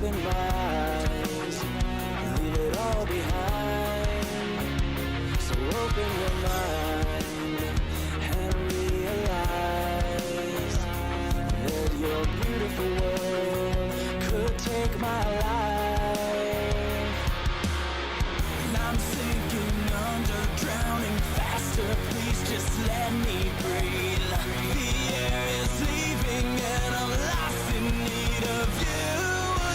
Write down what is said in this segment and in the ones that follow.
open my eyes, leave it all behind. So open your mind and realize that your beautiful world could take my life. And I'm sinking under, drowning faster, please just let me breathe. The air is leaving and I'm lost in need of you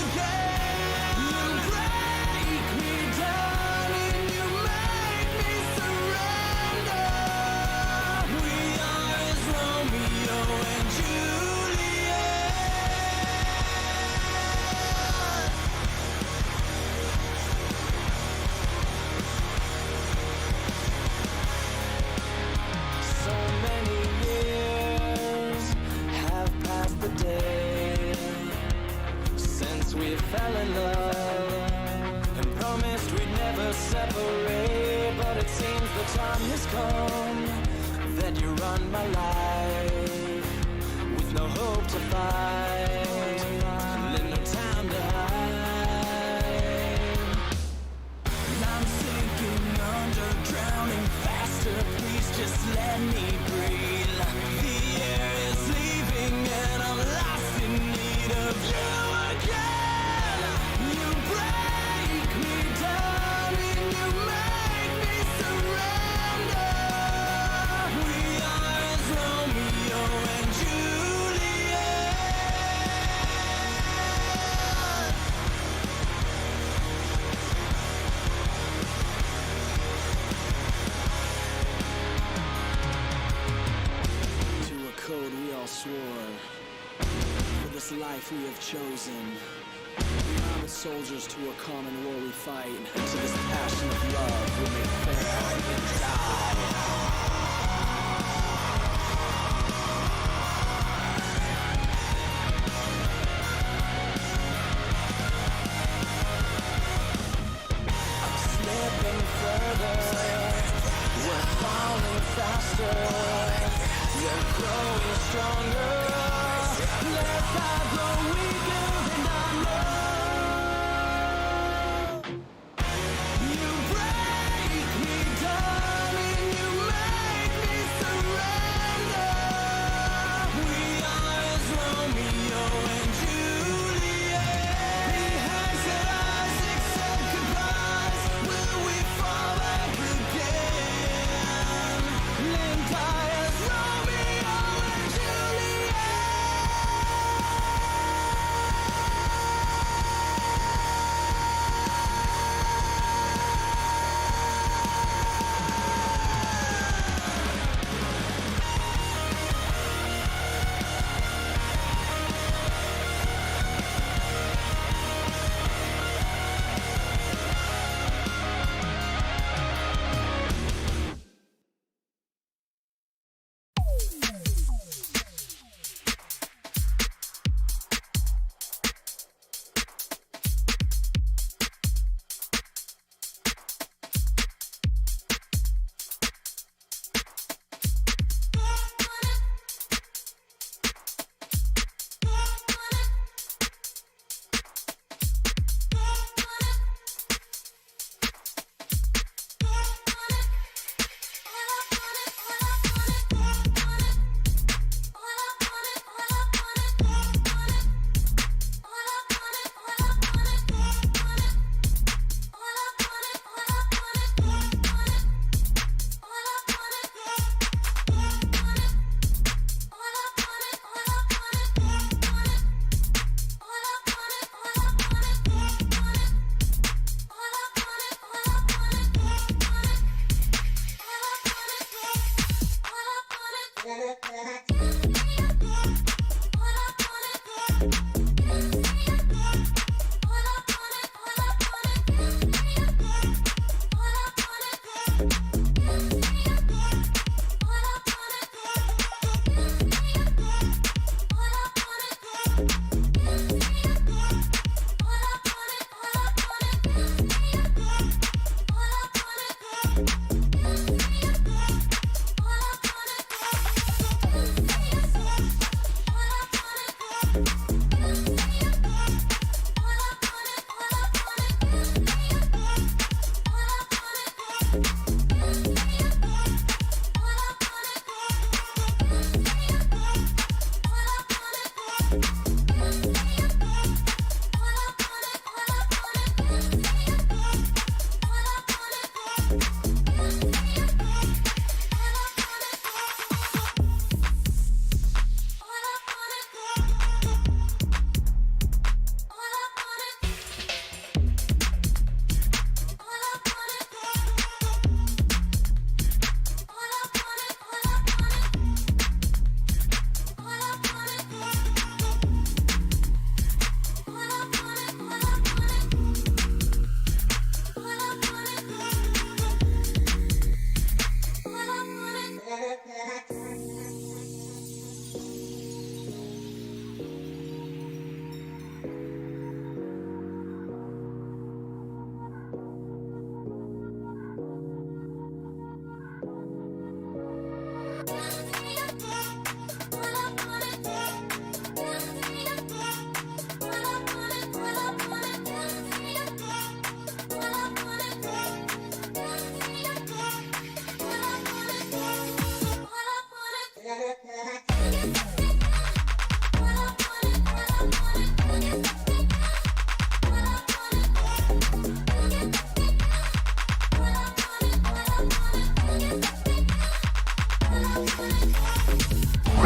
again. You break me down and you make me surrender. We are as Romeo and Juliet. So many years have passed the day since we fell in love and promised we'd never separate. But it seems the time has come that you run my life with no hope to fight and no time to hide. And I'm sinking under, drowning faster, please just let me breathe. The air is leaving and I'm lost in need of you again. You break me down and you make me surrender. We are as Romeo and Juliet. To a code we all swore, for this life we have chosen. We are but soldiers to a common war we fight, and to this passion of love we may fair and die. I'm slipping further, we're falling faster, you're growing stronger. Let God grow weaker and I know. You break me down and you make me surrender. We are as Romeo and Juliet. Behind said Isaac said goodbyes. Will we fall back again? Live die as Romeo and Juliet.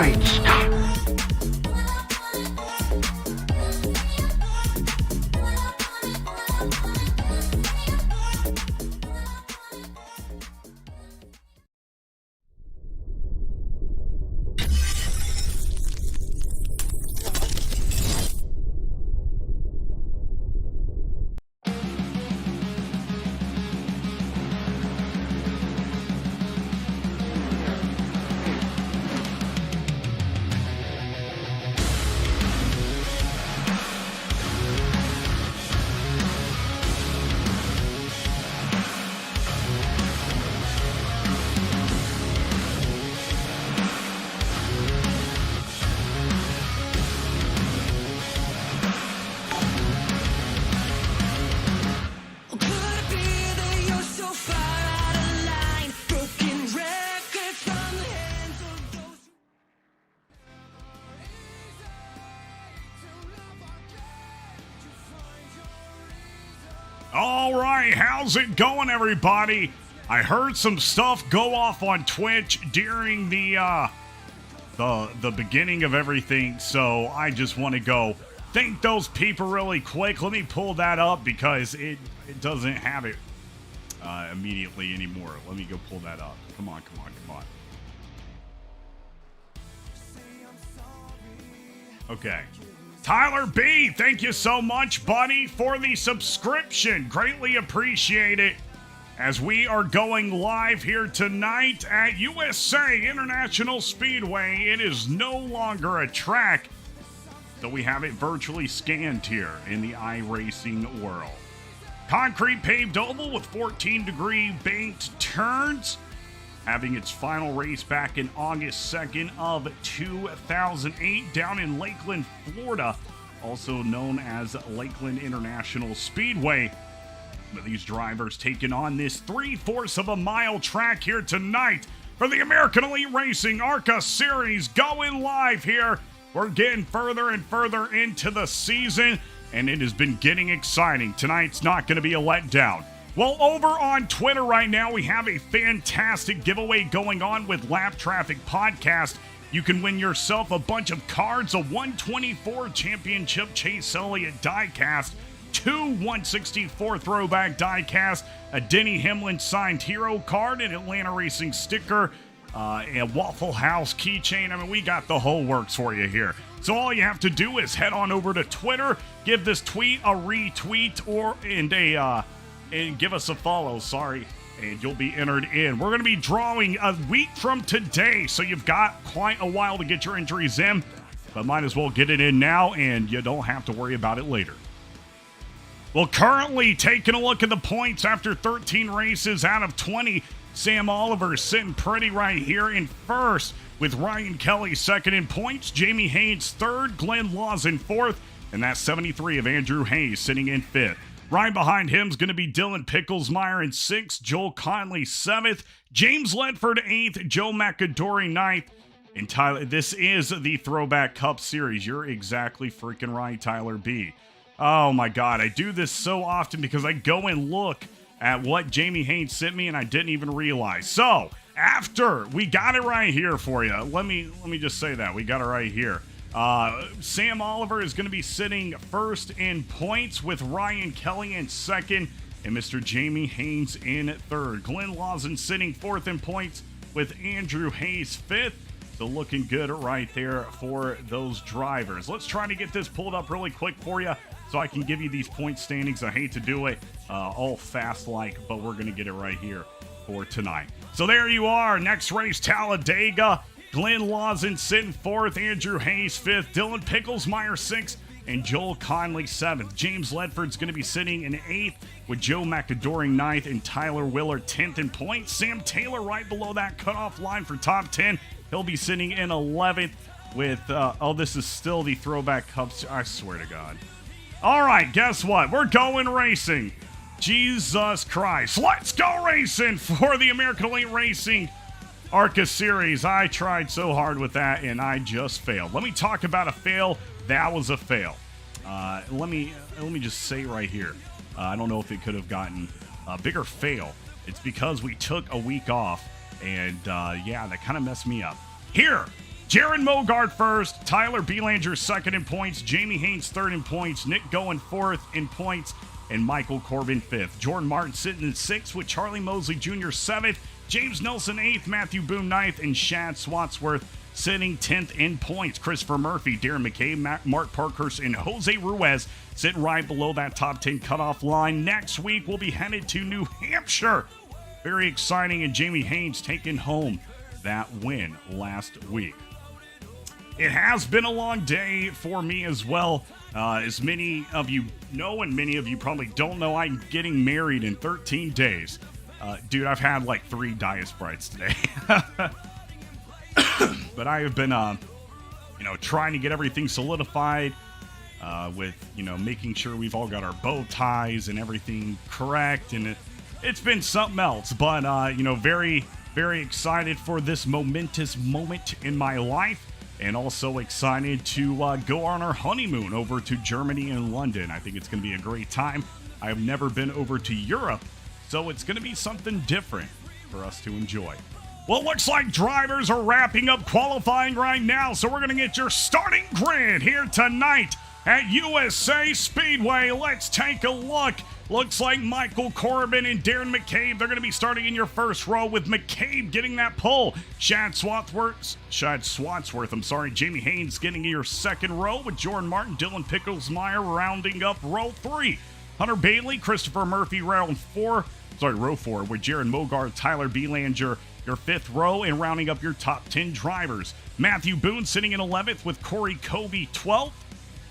Great Scott! All right, how's it going, everybody? I heard some stuff go off on Twitch during the beginning of everything, so I just want to go thank those people really quick. Let me pull that up because it doesn't have it immediately anymore. Let me go pull that up. Come on. Okay. Tyler B, thank you so much, buddy, for the subscription. Greatly appreciate it. As we are going live here tonight at USA International Speedway, it is no longer a track, so we have it virtually scanned here in the iRacing world. Concrete paved oval with 14-degree banked turns, having its final race back in August 2nd of 2008 down in Lakeland, Florida, also known as Lakeland International Speedway. But these drivers taking on this 3/4 of a mile track here tonight for the American Elite Racing ARCA Series going live here. We're getting further and further into the season, and it has been getting exciting. Tonight's not going to be a letdown. Well, over on Twitter right now, we have a fantastic giveaway going on with Lap Traffic Podcast. You can win yourself a bunch of cards, a 124 Championship Chase Elliott diecast, 2 164 throwback diecast, a Denny Hamlin signed hero card, an Atlanta Racing sticker, a Waffle House keychain. I mean, we got the whole works for you here. So all you have to do is head on over to Twitter, give this tweet a retweet and give us a follow, and you'll be entered in. We're going to be drawing a week from today, so you've got quite a while to get your entries in, but might as well get it in now, and you don't have to worry about it later. Well, currently taking a look at the points after 13 races out of 20, Sam Oliver is sitting pretty right here in first, with Ryan Kelly second in points, Jamie Haynes third, Glenn Lawson fourth, and that's 73 of Andrew Hayes sitting in fifth. Right behind him is going to be Dylan Picklesmeyer in 6th, Joel Conley 7th, James Ledford 8th, Joe McAdory 9th, and Tyler. This is the Throwback Cup Series. You're exactly freaking right, Tyler B. Oh my God, I do this so often because I go and look at what Jamie Haynes sent me and I didn't even realize. So after we got it right here for you, let me just say that we got it right here. Sam Oliver is going to be sitting first in points with Ryan Kelly in second and Mr. Jamie Haynes in third. Glenn Lawson sitting fourth in points with Andrew Hayes fifth. So looking good right there for those drivers. Let's try to get this pulled up really quick for you so I can give you these point standings. I hate to do it all fast-like, but we're going to get it right here for tonight. So there you are. Next race, Talladega. Glenn Lawson sitting fourth, Andrew Hayes fifth, Dylan Picklesmeyer sixth, and Joel Conley seventh. James Ledford's going to be sitting in eighth with Joe McAdory ninth and Tyler Willard 10th in points. Sam Taylor right below that cutoff line for top 10. He'll be sitting in 11th with, this is still the Throwback Cups. I swear to God. All right, guess what? We're going racing. Jesus Christ. Let's go racing for the American Elite Racing ARCA Series. I tried so hard with that, and I just failed. Let me talk about a fail. That was a fail. Let me just say right here, I don't know if it could have gotten a bigger fail. It's because we took a week off, and yeah, that kind of messed me up. Here Jaron Mogart first, Tyler Belanger second in points, Jamie Haynes third in points, Nick Goen fourth in points, and Michael Corbin fifth. Jordan Martin sitting in sixth with Charlie Mosley Jr. seventh, James Nelson eighth, Matthew Boone ninth, and Shad Swatsworth sitting 10th in points. Christopher Murphy, Darren McCabe, Mark Parkhurst, and Jose Ruiz sitting right below that top 10 cutoff line. Next week, we'll be headed to New Hampshire. Very exciting, and Jamie Haynes taking home that win last week. It has been a long day for me as well. As many of you know, and many of you probably don't know, I'm getting married in 13 days. Dude, I've had like 3 Diet Sprites today. But I have been, trying to get everything solidified with, making sure we've all got our bow ties and everything correct. And it's been something else. But, very, very excited for this momentous moment in my life. And also excited to go on our honeymoon over to Germany and London. I think it's going to be a great time. I have never been over to Europe, so it's going to be something different for us to enjoy. Well, it looks like drivers are wrapping up qualifying right now, so we're going to get your starting grid here tonight at USA Speedway. Let's take a look. Looks like Michael Corbin and Darren McCabe, they're going to be starting in your first row with McCabe getting that pole. Shad Swatsworth, Jamie Haynes getting your second row with Jordan Martin, Dylan Picklesmeyer rounding up row 3. Hunter Bailey, Christopher Murphy, row 4 with Jaron Mogart, Tyler Belanger, your 5th row, and rounding up your top 10 drivers. Matthew Boone sitting in 11th with Corey Covey 12th.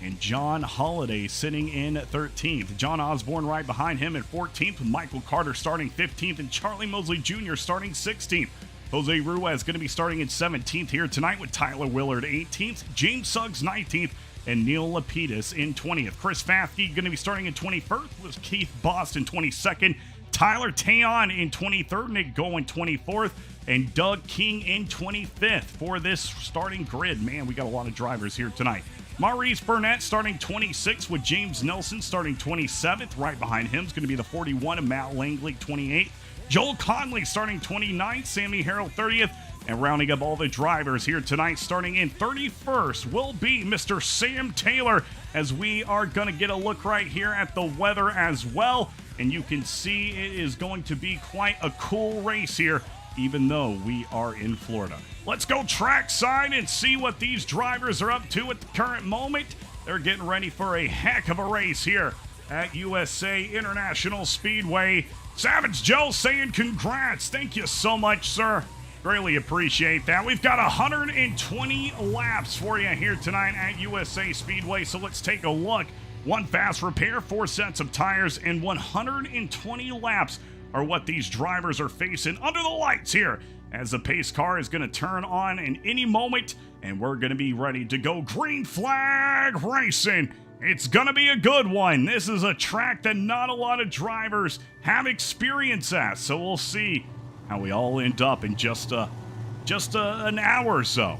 And John Holliday sitting in 13th. John Osborne right behind him at 14th. Michael Carter starting 15th. And Charlie Mosley Jr. starting 16th. Jose Ruiz going to be starting in 17th here tonight with Tyler Willard 18th. James Suggs 19th. And Neil Lapidus in 20th. Chris Fathke going to be starting in 21st with Keith Boston 22nd. Tyler Tayon in 23rd. Nick Goen 24th. And Doug King in 25th for this starting grid. Man, we got a lot of drivers here tonight. Maurice Burnett starting 26th with James Nelson starting 27th. Right behind him is going to be the 41 of Matt Langley 28th. Joel Conley starting 29th. Sammy Harrell 30th. And rounding up all the drivers here tonight starting in 31st will be Mr. Sam Taylor, as we are going to get a look right here at the weather as well. And you can see it is going to be quite a cool race here, even though we are in Florida. Let's go trackside and see what these drivers are up to at the current moment. They're getting ready for a heck of a race here at USA International Speedway. Savage Joe saying congrats. Thank you so much, sir. Greatly appreciate that. We've got 120 laps for you here tonight at USA Speedway, so let's take a look. 1 fast repair, 4 sets of tires, and 120 laps are what these drivers are facing under the lights here, as the pace car is going to turn on in any moment, and we're going to be ready to go green flag racing. It's going to be a good one. This is a track that not a lot of drivers have experience at, so we'll see how we all end up in just an hour or so.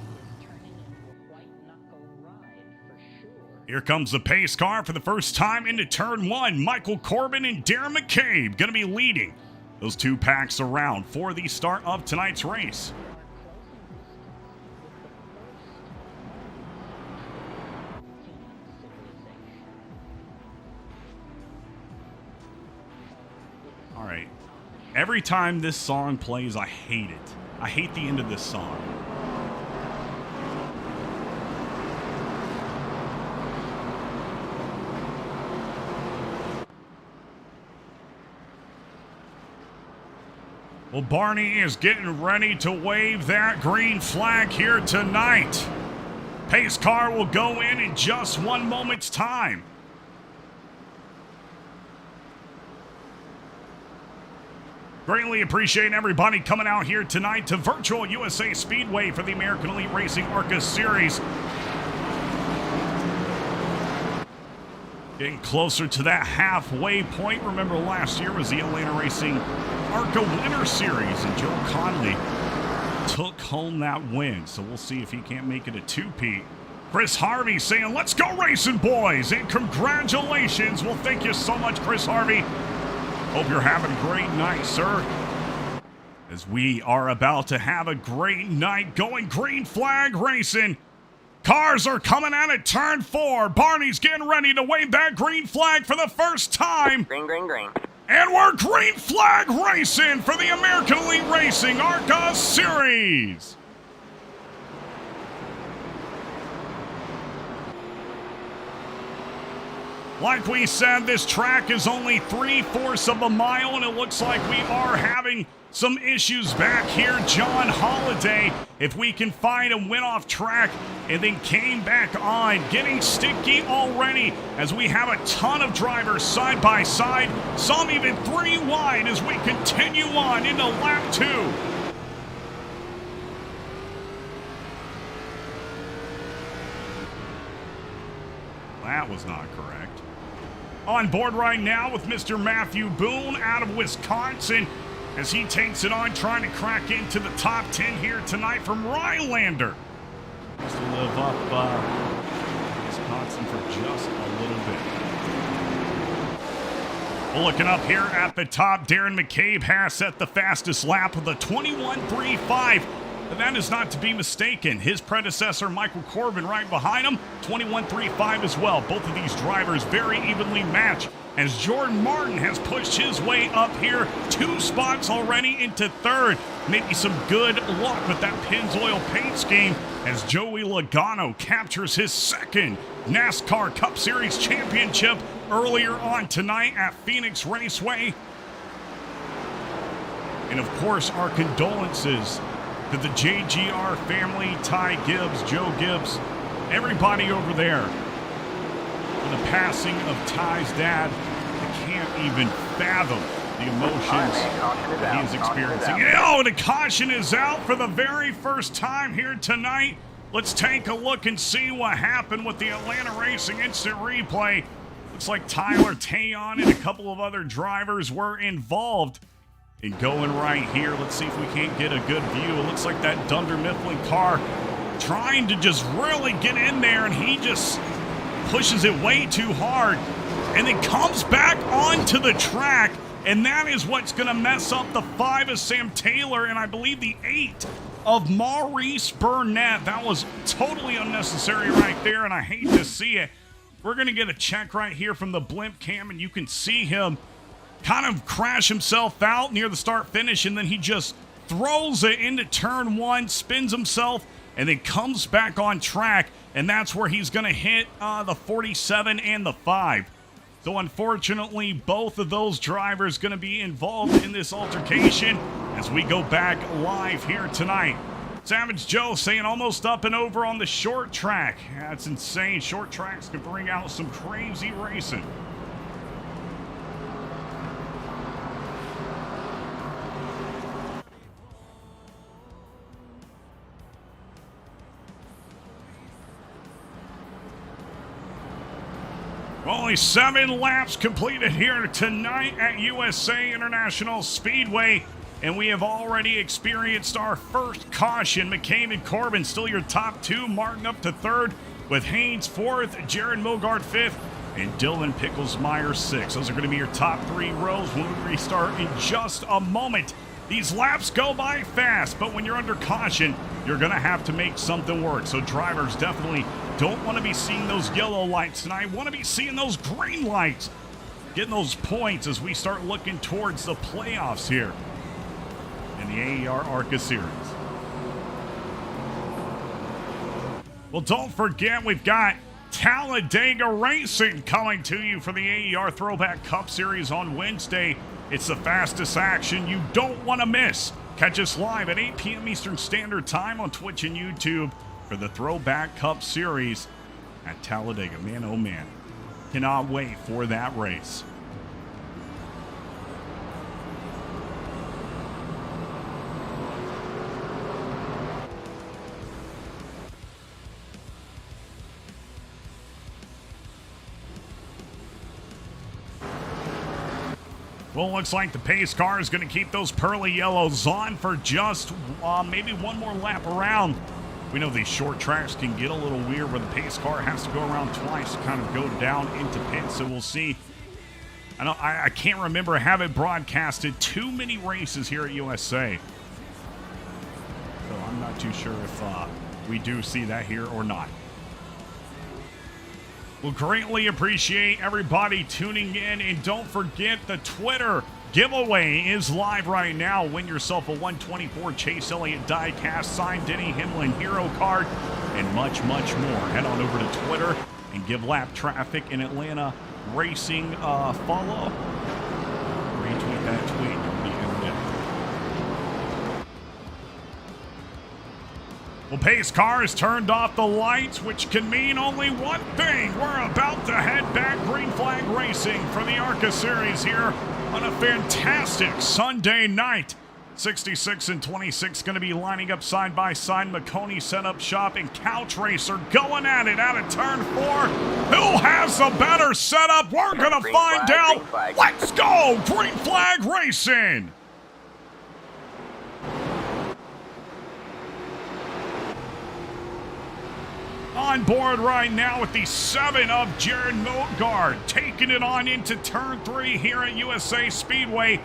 Here comes the pace car for the first time into turn 1. Michael Corbin and Darren McCabe going to be leading those 2 packs around for the start of tonight's race. All right. Every time this song plays, I hate it. I hate the end of this song. Well, Barney is getting ready to wave that green flag here tonight. Pace car will go in just 1 moment's time. Greatly appreciate everybody coming out here tonight to Virtual USA Speedway for the American Elite Racing ARCA Series. Getting closer to that halfway point. Remember, last year was the AtlantaRacing ARCA Winter Series, and Joe Conley took home that win. So we'll see if he can't make it a 2-peat. Chris Harvey saying, let's go racing, boys, and congratulations. Well, thank you so much, Chris Harvey. Hope you're having a great night, sir. as we are about to have a great night going green flag racing. Cars are coming out at turn 4. Barney's getting ready to wave that green flag for the first time. Green, green, green. And we're green flag racing for the American Elite Racing ARCA Series. Like we said, this track is only 3/4 of a mile, and it looks like we are having some issues back here. John Holiday, if we can find him, went off track and then came back on, getting sticky already as we have a ton of drivers side by side, some even 3 wide as we continue on into lap 2. That was not correct. On board right now with Mr. Matthew Boone out of Wisconsin as he takes it on, trying to crack into the top 10 here tonight from Rylander. Just to live up Wisconsin for just a little bit. Well, looking up here at the top, Darren McCabe has set the fastest lap with a 21.35. But that is not to be mistaken. His predecessor, Michael Corbin, right behind him, 21.35 as well. Both of these drivers very evenly matched as Jordan Martin has pushed his way up here 2 spots already into 3rd. Maybe some good luck with that Pennzoil paint scheme as Joey Logano captures his 2nd NASCAR Cup Series championship earlier on tonight at Phoenix Raceway. And of course, our condolences to the JGR family, Ty Gibbs, Joe Gibbs, everybody over there for the passing of Ty's dad. I can't even fathom the emotions that he's experiencing. Oh, the caution is out for the very first time here tonight. Let's take a look and see what happened with the Atlanta Racing instant replay. Looks like Tyler Tayon and a couple of other drivers were involved. And going right here, let's see if we can't get a good view. It looks like that Dunder Mifflin car trying to just really get in there, and he just pushes it way too hard and then comes back onto the track, and that is what's going to mess up the 5 of Sam Taylor and I believe the 8 of Maurice Burnett. That was totally unnecessary right there, and I hate to see it. We're going to get a check right here from the blimp cam, and you can see him kind of crash himself out near the start finish, and then he just throws it into turn 1, spins himself, and then comes back on track, and that's where he's going to hit the 47 and the 5. So unfortunately, both of those drivers going to be involved in this altercation as we go back live here tonight. Savage Joe saying almost up and over on the short track. That's insane. Short tracks can bring out some crazy racing. Only 7 laps completed here tonight at USA International Speedway, and we have already experienced our first caution. McCabe and Corbin still your top 2, Martin up to 3rd, with Haynes 4th, Jared Mogard 5th, and Dylan Picklesmeyer 6th. Those are going to be your top 3 rows when we restart in just a moment. These laps go by fast, but when you're under caution, you're going to have to make something work. So drivers definitely don't want to be seeing those yellow lights tonight. Want to be seeing those green lights. Getting those points as we start looking towards the playoffs here in the AER ARCA Series. Well, don't forget we've got Talladega Racing coming to you for the AER Throwback Cup Series on Wednesday. It's the fastest action you don't want to miss. Catch us live at 8 p.m. Eastern Standard Time on Twitch and YouTube for the Throwback Cup Series at Talladega. Man, oh man, cannot wait for that race. Well, looks like the pace car is going to keep those pearly yellows on for just maybe one more lap around. We know these short tracks can get a little weird where the pace car has to go around twice to kind of go down into pit, so we'll see. I can't remember having broadcasted too many races here at USA. not too sure if we do see that here or not. We'll greatly appreciate everybody tuning in, and don't forget the Twitter giveaway is live right now. Win yourself a 124 Chase Elliott diecast, signed Denny Hamlin hero card, and much, much more. Head on over to Twitter and give Lap Traffic and Atlanta Racing a follow. Retweet that tweet. You'll be entered in. Well, pace car has turned off the lights, which can mean only one thing. We're about to head back green flag racing for the ARCA series here on a fantastic Sunday night. 66 and 26 going to be lining up side by side. McConey set up shop, and Couch Racer going at it out of turn 4. Who has a better setup? We're going to find out. Let's go! Green flag racing! On board right now with the 7 of Jared Mogard, taking it on into turn 3 here at USA Speedway.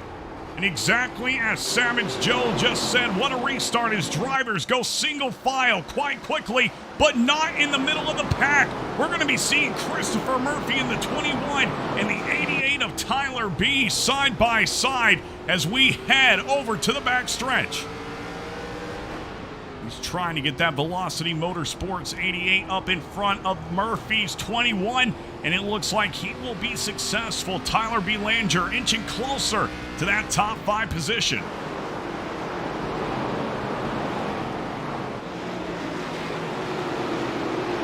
And exactly as Savage Joe just said, what a restart as drivers go single file quite quickly, but not in the middle of the pack. We're going to be seeing Christopher Murphy in the 21 and the 88 of Tyler B side by side as we head over to the back stretch. He's trying to get that Velocity Motorsports 88 up in front of Murphy's 21, and it looks like he will be successful. Tyler B. Langer inching closer to that top 5 position.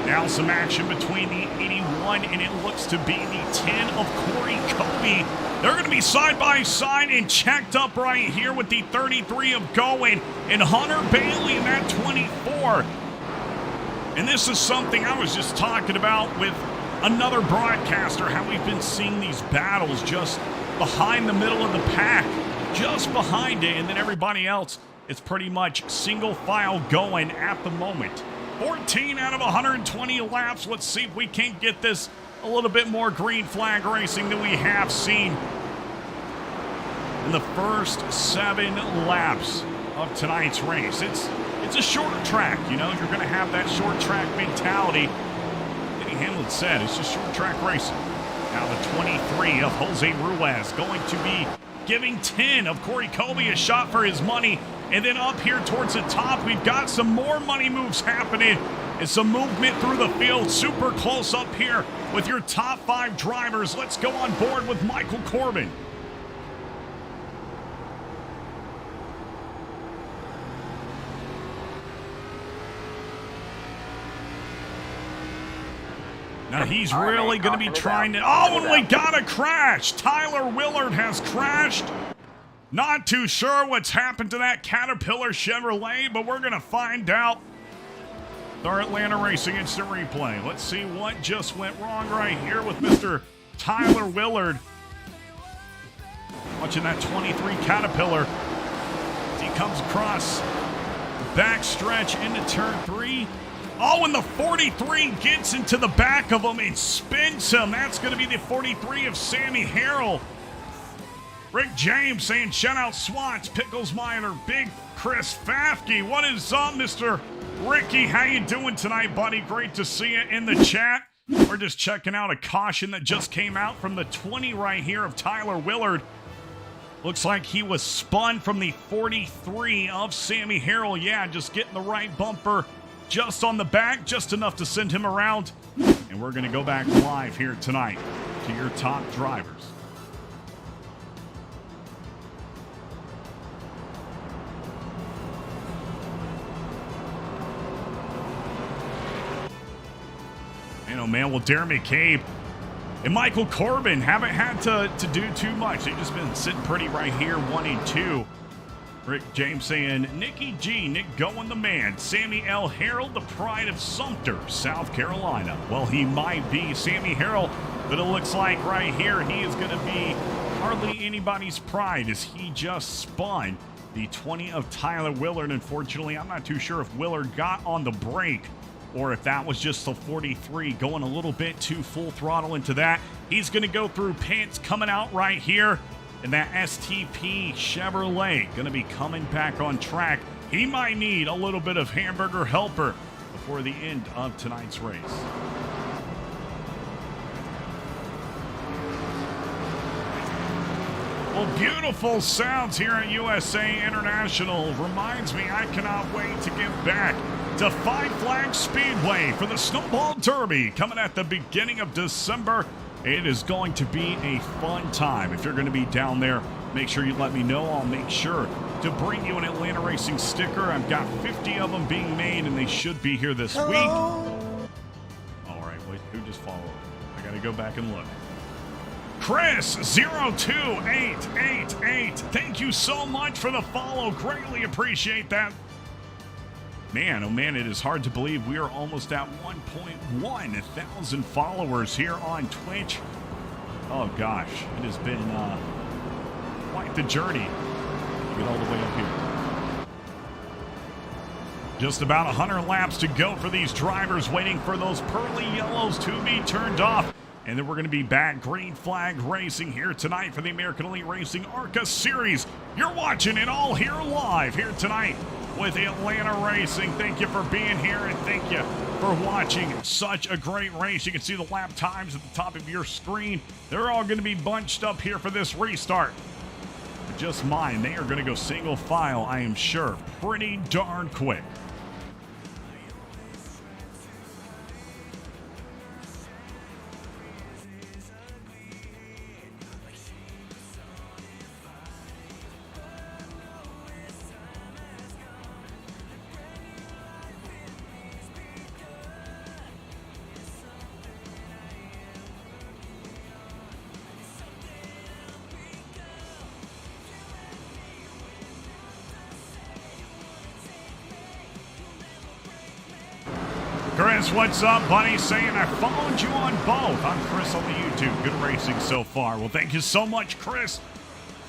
Now some action between the 81 and it looks to be the 10 of Corey Kobe. They're going to be side by side and checked up right here with the 33 of Goen and Hunter Bailey in that 24. And this is something I was just talking about with another broadcaster, how we've been seeing these battles just behind the middle of the pack, just behind it, and then everybody else, it's pretty much single file going at the moment. 14 out of 120 laps. Let's see if we can't get this a little bit more green flag racing than we have seen in the first 7 laps of tonight's race. It's a short track, you know, you're going to have that short track mentality. Denny Hamlin said it's just short track racing. Now the 23 of Jose Ruiz going to be giving 10 of Corey Kobe a shot for his money. And then up here towards the top, we've got some more money moves happening and some movement through the field. Super close up here with your top 5 drivers. Let's go on board with Michael Corbin. Now he's really going to be trying to... Oh, and we got a crash. Tyler Willard has crashed. Not too sure what's happened to that Caterpillar Chevrolet, but we're going to find out. Our Atlanta Racing Instant Replay. Let's see what just went wrong right here with Mr. Tyler Willard. Watching that 23 Caterpillar as he comes across the back stretch into turn 3. Oh, and the 43 gets into the back of him and spins him. That's going to be the 43 of Sammy Harrell. Rick James saying, shout out Swats, Pickles Miner, Big Chris Fafke. What is up, Mr. Ricky? How you doing tonight, buddy? Great to see you in the chat. We're just checking out a caution that just came out from the 20 right here of Tyler Willard. Looks like he was spun from the 43 of Sammy Harrell. Yeah, just getting the right bumper just on the back, just enough to send him around. And we're going to go back live here tonight to your top drivers. You know, man, well, Darren McCabe and Michael Corbin haven't had to do too much. They've just been sitting pretty right here, 1 and 2. Rick James saying, Nikki G, Nick Goen the man. Sammy L. Harrell, the pride of Sumter, South Carolina. Well, he might be Sammy Harrell, but it looks like right here he is going to be hardly anybody's pride as he just spun the 20 of Tyler Willard. Unfortunately, I'm not too sure if Willard got on the brake or if that was just the 43 going a little bit too full throttle into that. He's going to go through pits coming out right here. And that STP Chevrolet going to be coming back on track. he might need a little bit of hamburger helper before the end of tonight's race. Well, beautiful sounds here at USA International. Reminds me I cannot wait to get back to Five Flags Speedway for the Snowball Derby coming at the beginning of December. It is going to be a fun time. If you're going to be down there, make sure you let me know. I'll make sure to bring you an Atlanta Racing sticker. I've got 50 of them being made, and they should be here this week. All right, wait, who just followed? I got to go back and look. Chris02888, thank you so much for the follow. Greatly appreciate that. Man, oh man, it is hard to believe we are almost at 1.1 thousand followers here on Twitch. Oh gosh, it has been quite the journey to get all the way up here. Just about 100 laps to go for these drivers, waiting for those pearly yellows to be turned off. And then we're going to be back green flag racing here tonight for the American Elite Racing ARCA Series. You're watching it all here live here tonight with Atlanta Racing. Thank you for being here, and thank you for watching such a great race. You can see the lap times at the top of your screen. They're all going to be bunched up here for this restart. But just mine, they are going to go single file, I am sure, pretty darn quick. Chris, what's up, buddy? Saying I followed you on both. I'm Chris on the YouTube. Good racing so far. Well, thank you so much, Chris.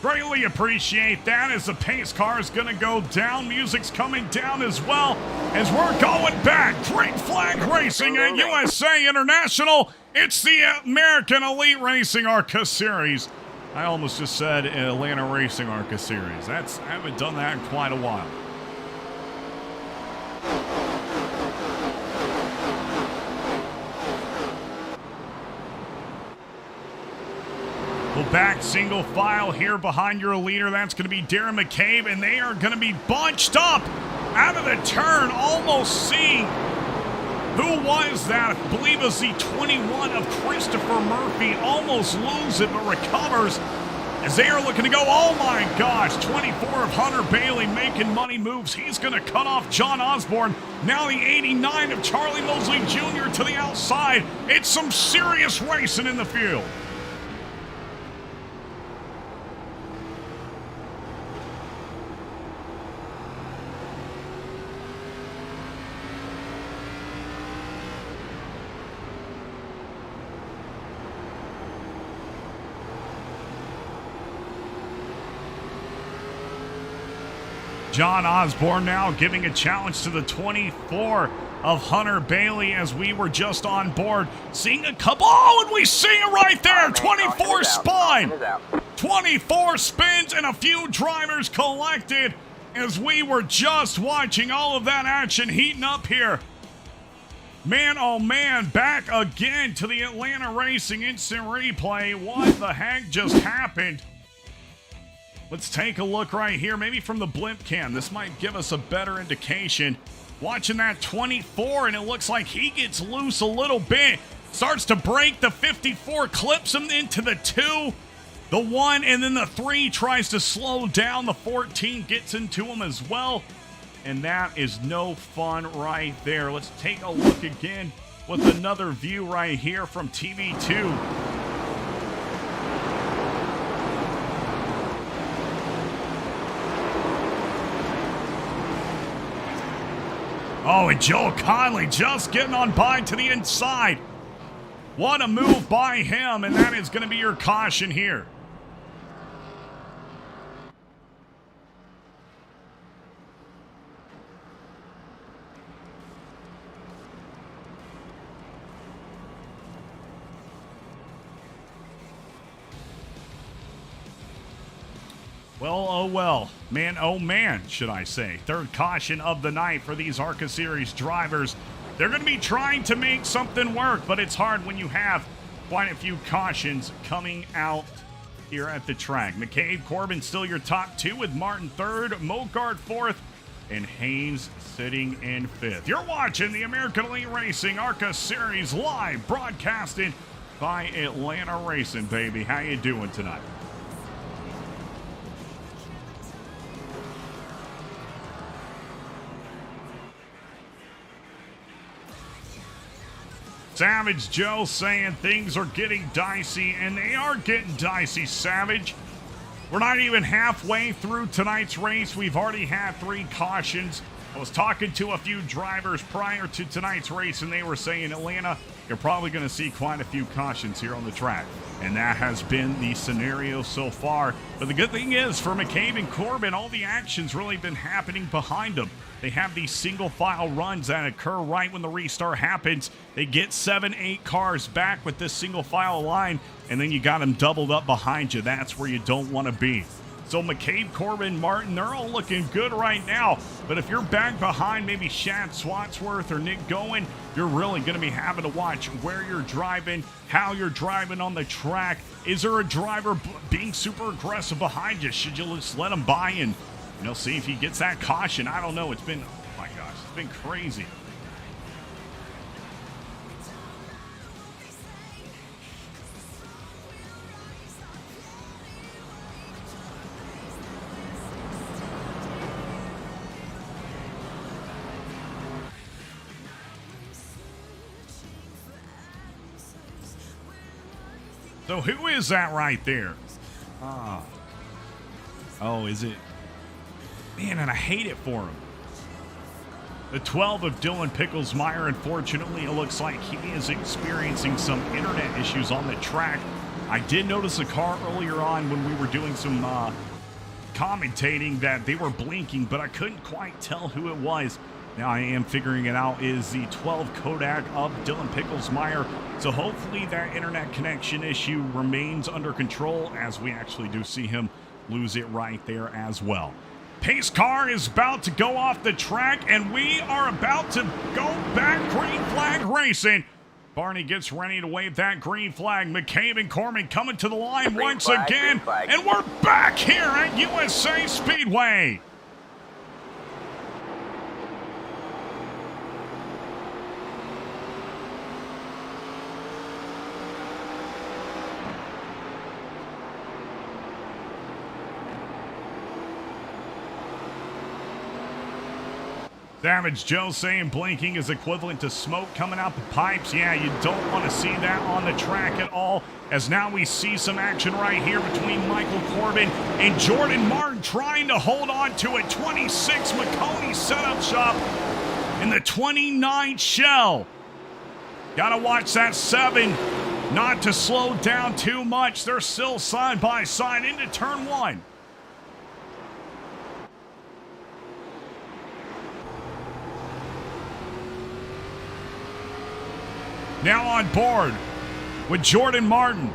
Greatly appreciate that as the pace car is going to go down. Music's coming down as well as we're going back. Green flag racing at USA International. It's the American Elite Racing ARCA Series. I almost just said Atlanta Racing ARCA Series. I haven't done that in quite a while. Back single file here behind your leader. That's going to be Darren McCabe, and they are going to be bunched up out of the turn, almost seeing who was that. I believe it was the 21 of Christopher Murphy. Almost loses it, but recovers as they are looking to go. Oh my gosh, 24 of Hunter Bailey making money moves. He's going to cut off John Osborne. Now the 89 of Charlie Mosley Jr. to the outside. It's some serious racing in the field. John Osborne now giving a challenge to the 24 of Hunter Bailey as we were just on board. Seeing a couple. Oh, and we see it right there. 24 spine. 24 spins and a few drivers collected as we were just watching all of that action heating up here. Man, oh man, back again to the Atlanta Racing instant replay. What the heck just happened? Let's take a look right here, maybe from the blimp cam. This might give us a better indication. Watching that 24, and it looks like he gets loose a little bit. Starts to break the 54, clips him into the 2. The 1, and then the 3 tries to slow down. The 14 gets into him as well. And that is no fun right there. Let's take a look again with another view right here from TV2. Oh, and Joe Conley just getting on by to the inside. What a move by him, and that is going to be your caution here. Well, oh well. Man, oh man, should I say. Third caution of the night for these ARCA Series drivers. They're going to be trying to make something work, but it's hard when you have quite a few cautions coming out here at the track. McCabe, Corbin still your top two, with Martin third, Mogart fourth, and Haynes sitting in fifth. You're watching the American Elite Racing ARCA Series live, broadcasted by Atlanta Racing, baby. How you doing tonight? Savage Joe saying things are getting dicey, and they are getting dicey, Savage. We're not even halfway through tonight's race. We've already had 3 cautions. I was talking to a few drivers prior to tonight's race, and they were saying, Atlanta, you're probably going to see quite a few cautions here on the track. And that has been the scenario so far. But the good thing is, for McCabe and Corbin, all the action's really been happening behind them. They have these single file runs that occur right when the restart happens. They get 7-8 cars back with this single file line, and then you got them doubled up behind you. That's where you don't want to be. So McCabe, Corbin, Martin, they're all looking good right now. But if you're back behind maybe Shad Swatsworth or Nick Goen, you're really going to be having to watch where you're driving, how you're driving on the track. Is there a driver being super aggressive behind you? Should you just let him by and, see if he gets that caution? I don't know. It's been, oh my gosh, it's been crazy. So who is that right there? Oh, is it? Man, and I hate it for him. The 12 of Dylan Picklesmeyer, unfortunately, it looks like he is experiencing some internet issues on the track. I did notice a car earlier on when we were doing some commentating that they were blinking, but I couldn't quite tell who it was. Now I am figuring it out, is the 12 Kodak of Dylan Picklesmeyer. So hopefully that internet connection issue remains under control, as we actually do see him lose it right there as well. Pace car is about to go off the track, and we are about to go back green flag racing. Barney gets ready to wave that green flag. McCabe and Corbin coming to the line once again, and we're back here at USA Speedway. Savage Joe saying blinking is equivalent to smoke coming out the pipes. Yeah, you don't want to see that on the track at all, as now we see some action right here between Michael Corbin and Jordan Martin trying to hold on to a 26 McConey setup shop in the 29 shell. Got to watch that 7 not to slow down too much. They're still side by side into turn 1. Now on board with Jordan Martin.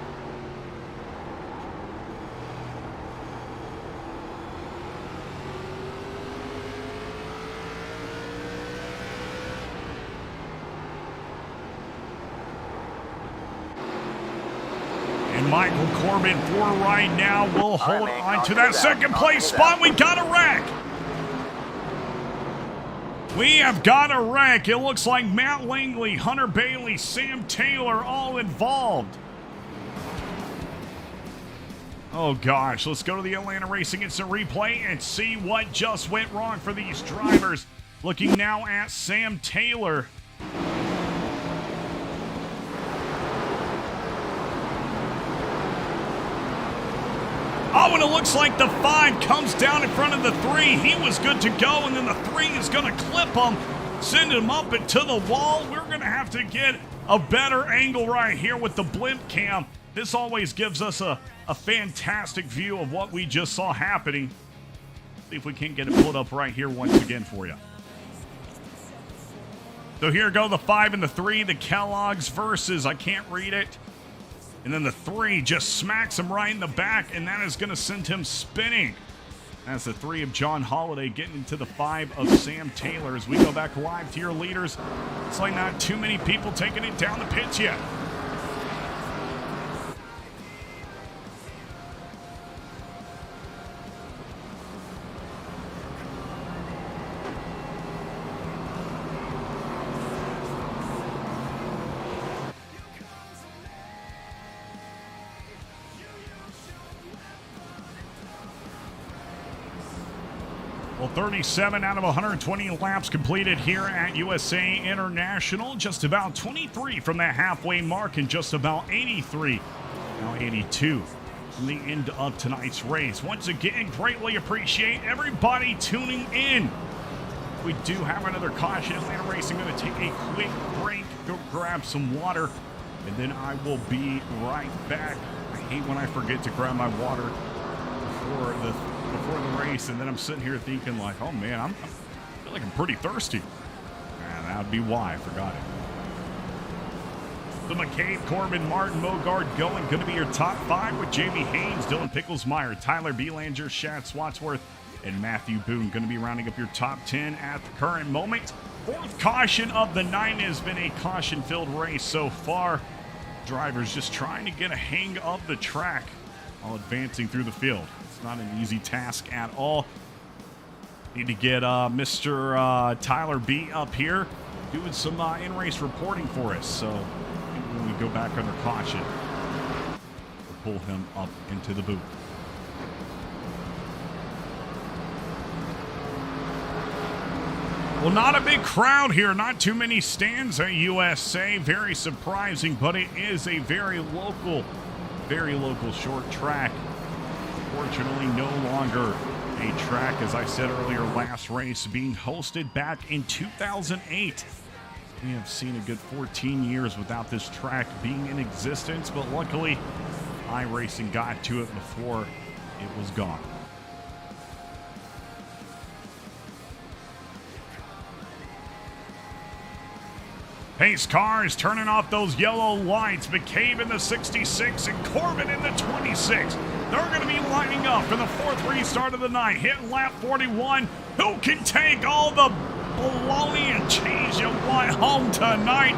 And Michael Corbin for right now will hold on to that second place spot. We got a wreck. We have got a wreck. It looks like Matt Langley, Hunter Bailey, Sam Taylor all involved. Oh gosh, let's go to the Atlanta Racing Instant Replay and see what just went wrong for these drivers. Looking now at Sam Taylor. Oh, and it looks like the 5 comes down in front of the 3. He was good to go, and then the 3 is going to clip him, send him up into the wall. We're going to have to get a better angle right here with the blimp cam. This always gives us a fantastic view of what we just saw happening. See if we can't get it pulled up right here once again for you. So here go the 5 and the 3, the Kellogg's versus, I can't read it. And then the 3 just smacks him right in the back, and that is going to send him spinning. That's the 3 of John Holiday getting into the 5 of Sam Taylor. As we go back live to your leaders, it's like not too many people taking it down the pits yet. Well, 37 out of 120 laps completed here at USA International. Just about 23 from the halfway mark and just about 83, now 82 from the end of tonight's race. Once again, greatly appreciate everybody tuning in. We do have another caution. Atlanta Racing going to take a quick break, go grab some water, and then I will be right back. I hate when I forget to grab my water before the race, and then I'm sitting here thinking like, oh man, I feel like I'm pretty thirsty. And that would be why I forgot it. The McCabe, Corbin, Martin, Mogard going to be your top 5 with Jamie Haynes, Dylan Picklesmeyer, Tyler Belanger, Shad Swatsworth, and Matthew Boone going to be rounding up your top 10 at the current moment. 4th caution of the night has been a caution-filled race so far. Drivers just trying to get a hang of the track while advancing through the field. It's not an easy task at all. Need to get Mr. Tyler B up here doing some in-race reporting for us. So when we go back under caution, we'll pull him up into the booth. Well, not a big crowd here. Not too many stands at USA. Very surprising, but it is a very local short track. Fortunately, no longer a track, as I said earlier, last race being hosted back in 2008. We have seen a good 14 years without this track being in existence, but luckily, iRacing got to it before it was gone. Pace cars turning off those yellow lights. McCabe in the 66 and Corbin in the 26. They're going to be lining up for the 4th restart of the night. Hitting lap 41. Who can take all the bologna and cheese you want home tonight?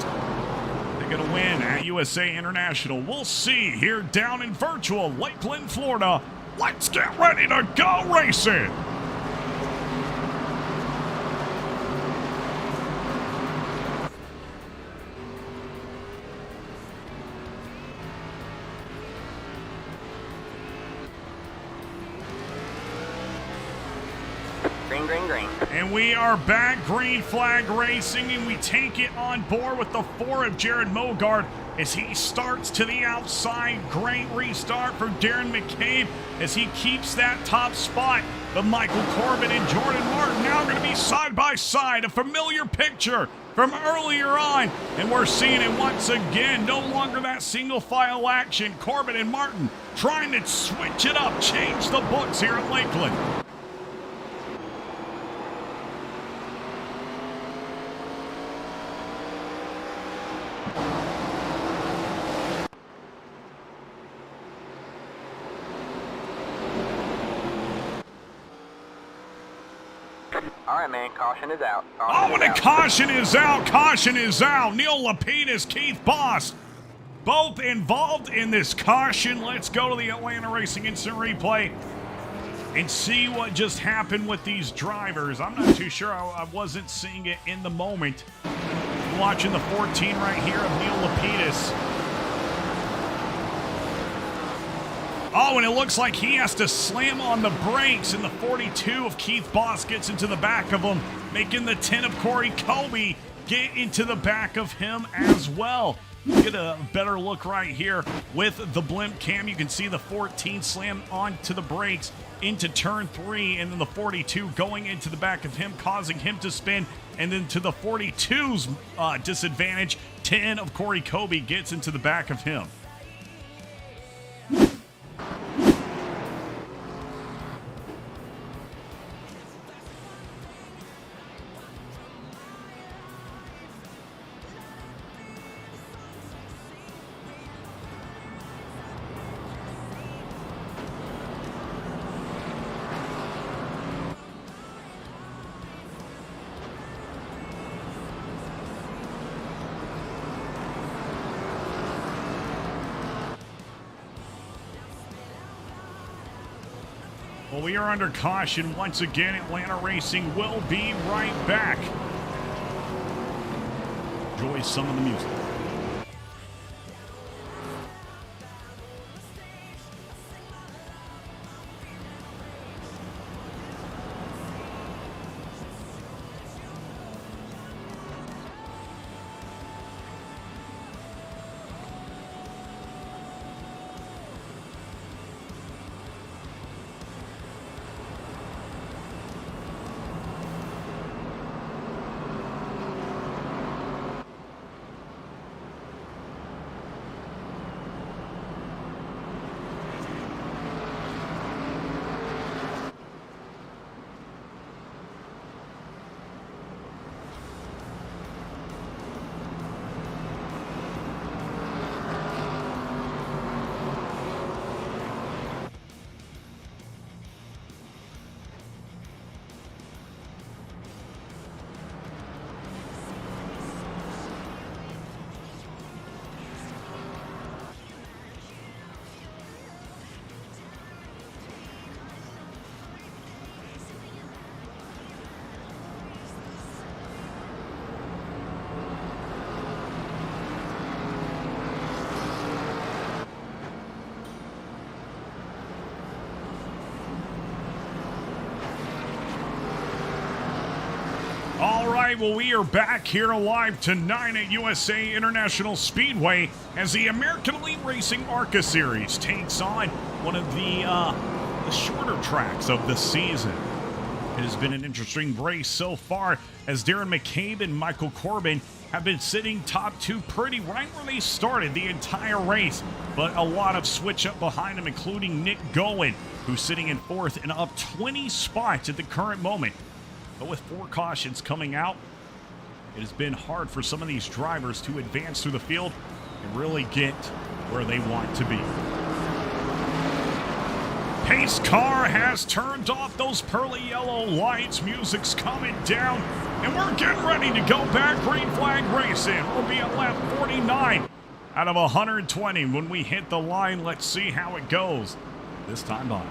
They're going to win at USA International. We'll see here down in virtual Lakeland, Florida. Let's get ready to go racing. And we are back, green flag racing, and we take it on board with the 4 of Jared Mogard as he starts to the outside. Great restart for Darren McCabe as he keeps that top spot. But Michael Corbin and Jordan Martin now going to be side by side, a familiar picture from earlier on. And we're seeing it once again, no longer that single file action. Corbin and Martin trying to switch it up, change the books here at Lakeland. All right, man, caution is out. Caution is out. Neil Lapidus, Keith Boss, both involved in this caution. Let's go to the Atlanta Racing Instant Replay and see what just happened with these drivers. I'm not too sure. I wasn't seeing it in the moment. Watching the 14 right here of Neil Lapidus. Oh, and it looks like he has to slam on the brakes, and the 42 of Keith Boss gets into the back of him, making the 10 of Corey Colby get into the back of him as well. Get a better look right here with the blimp cam. You can see the 14 slam onto the brakes into turn 3, and then the 42 going into the back of him, causing him to spin, and then to the 42's disadvantage, 10 of Corey Colby gets into the back of him. Well, we are under caution once again. Atlanta Racing will be right back. Enjoy some of the music. All right, well, we are back here live tonight at USA International Speedway as the American Elite Racing ARCA Series takes on one of the shorter tracks of the season. It has been an interesting race so far as Darren McCabe and Michael Corbin have been sitting top two pretty right where they started the entire race, but a lot of switch up behind them, including Nick Gowen, who's sitting in fourth and up 20 spots at the current moment. But with 4 cautions coming out, it has been hard for some of these drivers to advance through the field and really get where they want to be. Pace car has turned off those pearly yellow lights. Music's coming down, and we're getting ready to go back. Green flag racing. We'll be at lap 49 out of 120 when we hit the line. Let's see how it goes this time on.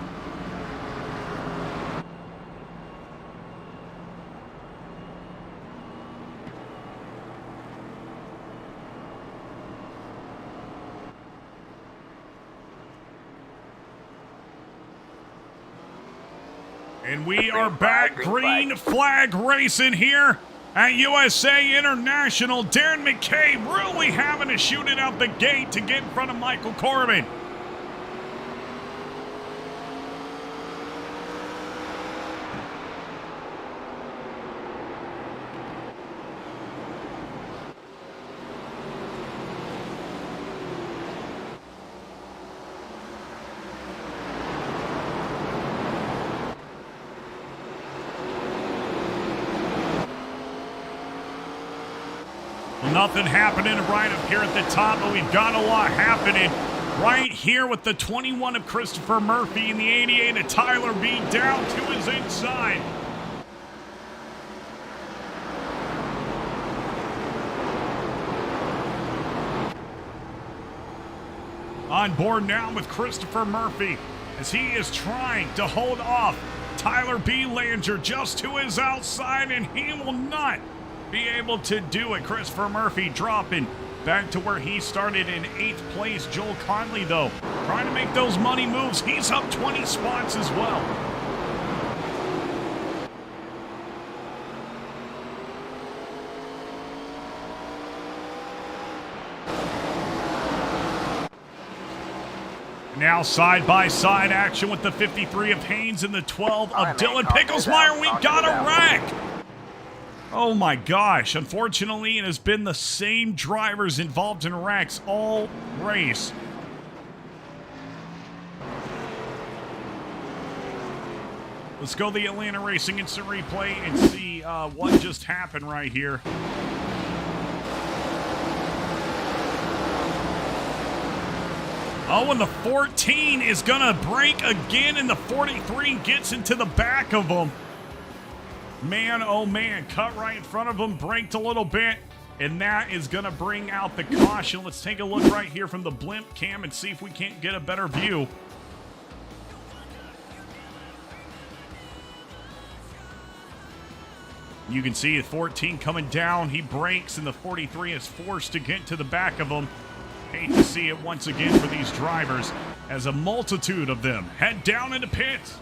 And we are back, green flag racing here at USA International. Darren McCabe really having to shoot it out the gate to get in front of Michael Corbin. Nothing happening right up here at the top, but we've got a lot happening right here with the 21 of Christopher Murphy and the 88 of Tyler B down to his inside. On board now with Christopher Murphy as he is trying to hold off Tyler B. Langer just to his outside, and he will not be able to do it. Christopher Murphy dropping back to where he started in 8th place. Joel Conley, though, trying to make those money moves. He's up 20 spots as well. Now side-by-side action with the 53 of Haynes and the 12 of Dylan Picklesmeyer. We got a wreck. Oh my gosh, unfortunately, it has been the same drivers involved in wrecks all race. Let's go the Atlanta Racing instant replay and see what just happened right here. Oh, and the 14 is going to break again, and the 43 gets into the back of them. Man, oh man, cut right in front of him, braked a little bit, and that is going to bring out the caution. Let's take a look right here from the blimp cam and see if we can't get a better view. You can see 14 coming down. He breaks, and the 43 is forced to get to the back of him. Hate to see it once again for these drivers as a multitude of them head down into pits.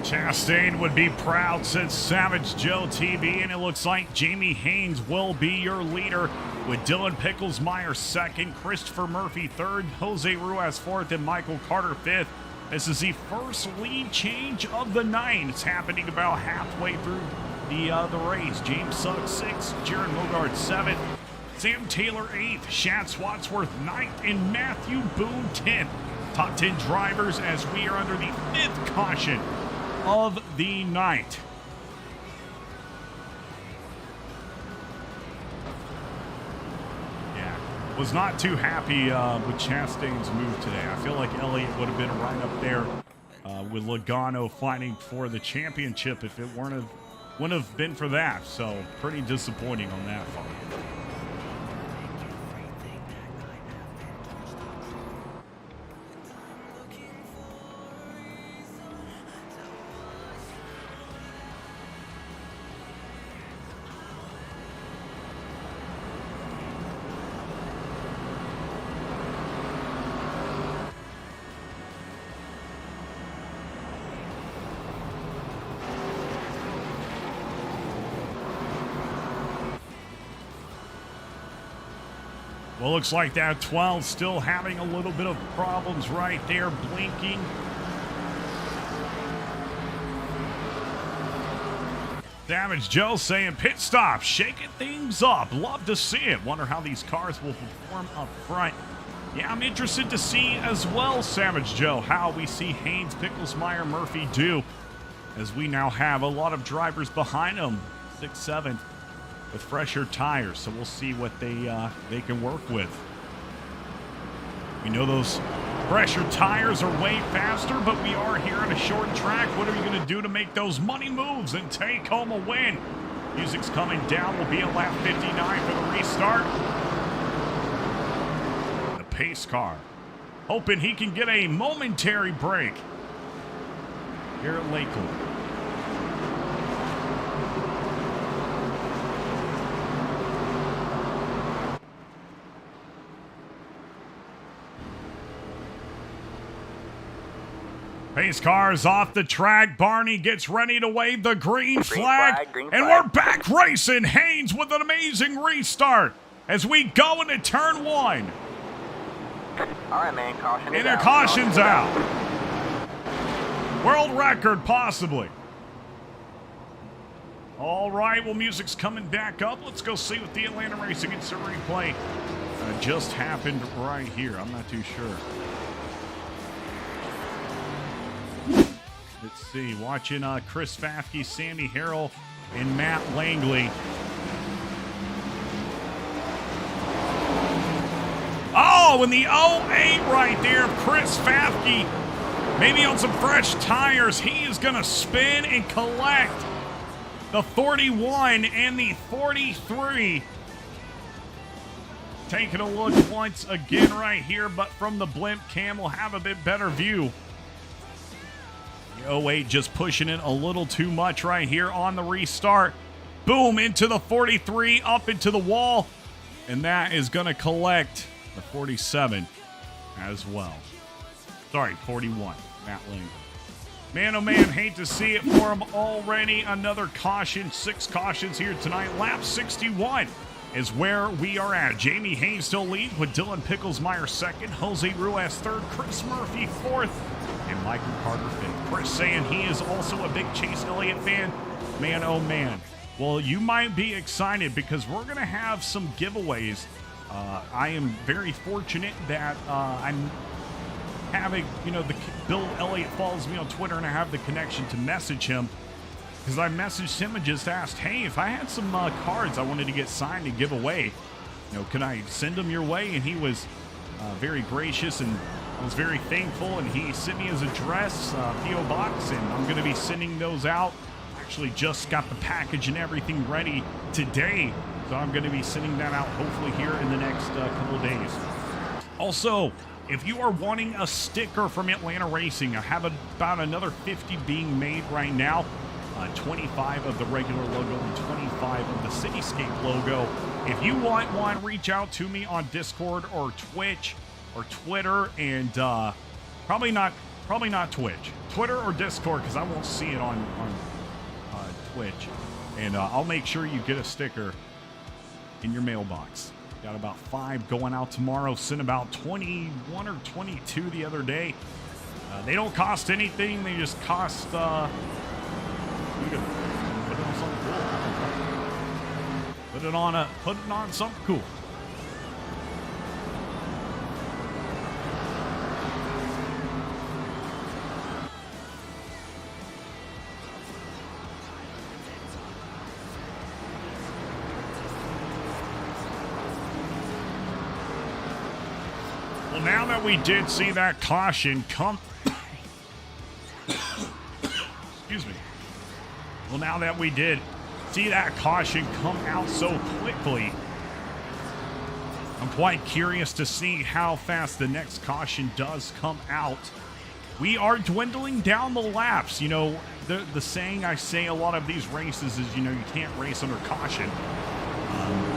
Chastain would be proud, says Savage Joe TV, and it looks like Jamie Haynes will be your leader with Dylan Picklesmeyer second, Christopher Murphy third, Jose Ruiz fourth, and Michael Carter fifth. This is the first lead change of the night. It's happening about halfway through the race. James Suggs sixth, Jaron Mogard seventh, Sam Taylor eighth, Shad Swatsworth ninth, and Matthew Boone 10th. Top 10 drivers as we are under the fifth caution of the night. Yeah, was not too happy with Chastain's move today. I feel like Elliott would have been right up there with Logano fighting for the championship if it wouldn't have been for that. So pretty disappointing on that front. Well, looks like that 12 still having a little bit of problems right there, blinking. Savage Joe saying pit stop, shaking things up. Love to see it. Wonder how these cars will perform up front. Yeah, I'm interested to see as well, Savage Joe, how we see Haynes, Picklesmeyer, Murphy do, as we now have a lot of drivers behind them, 6th, 7th. With fresher tires, so we'll see what they can work with. We know those fresher tires are way faster, but we are here on a short track. What are you going to do to make those money moves and take home a win? Music's coming down. We'll be at lap 59 for the restart. The pace car, hoping he can get a momentary break here at Lakeland. Pace cars off the track. Barney gets ready to wave the green flag. And we're back racing. Haynes with an amazing restart as we go into turn one. All right, man. Caution is out. And the caution's out. World record, possibly. All right, well, music's coming back up. Let's go see what the AtlantaRacing Instant Replay just happened right here. I'm not too sure. Let's see, watching Chris Fafke, Sammy Harrell, and Matt Langley. Oh, and the 08 right there, Chris Fafke, maybe on some fresh tires. He is going to spin and collect the 41 and the 43. Taking a look once again right here, but from the blimp cam, we'll have a bit better view. The 08 just pushing it a little too much right here on the restart. Boom, into the 43, up into the wall. And that is going to collect the 47 as well. Sorry, 41. Matt Langley. Man, oh man, hate to see it for him already. Another caution, 6 cautions here tonight. Lap 61 is where we are at. Jamie Haynes still lead with Dylan Picklesmeyer second, Jose Ruiz third, Chris Murphy fourth, and Michael Carter fifth. Chris saying he is also a big Chase Elliott fan. Man, oh man, Well, you might be excited because we're going to have some giveaways. I am very fortunate that I'm having, Bill Elliott follows me on Twitter, and I have the connection to message him, because I messaged him and just asked, hey, if I had some cards I wanted to get signed and give away, can I send them your way? And he was very gracious, and I was very thankful, and he sent me his address, P.O. Box, and I'm going to be sending those out. Actually just got the package and everything ready today, so I'm going to be sending that out hopefully here in the next couple of days. Also, if you are wanting a sticker from Atlanta Racing, I have about another 50 being made right now. 25 of the regular logo and 25 of the Cityscape logo. If you want one, reach out to me on Discord or Twitch or Twitter, and probably not Twitch, Twitter or Discord, because I won't see it on Twitch, and I'll make sure you get a sticker in your mailbox. Got about 5 going out tomorrow. Sent about 21 or 22 the other day. They don't cost anything. They just cost you can put it on something cool. Put it on something cool. Well, now that we did see that caution come... Excuse me. Well, now that we did see that caution come out so quickly, I'm quite curious to see how fast the next caution does come out. We are dwindling down the laps. The saying I say a lot of these races is, you can't race under caution.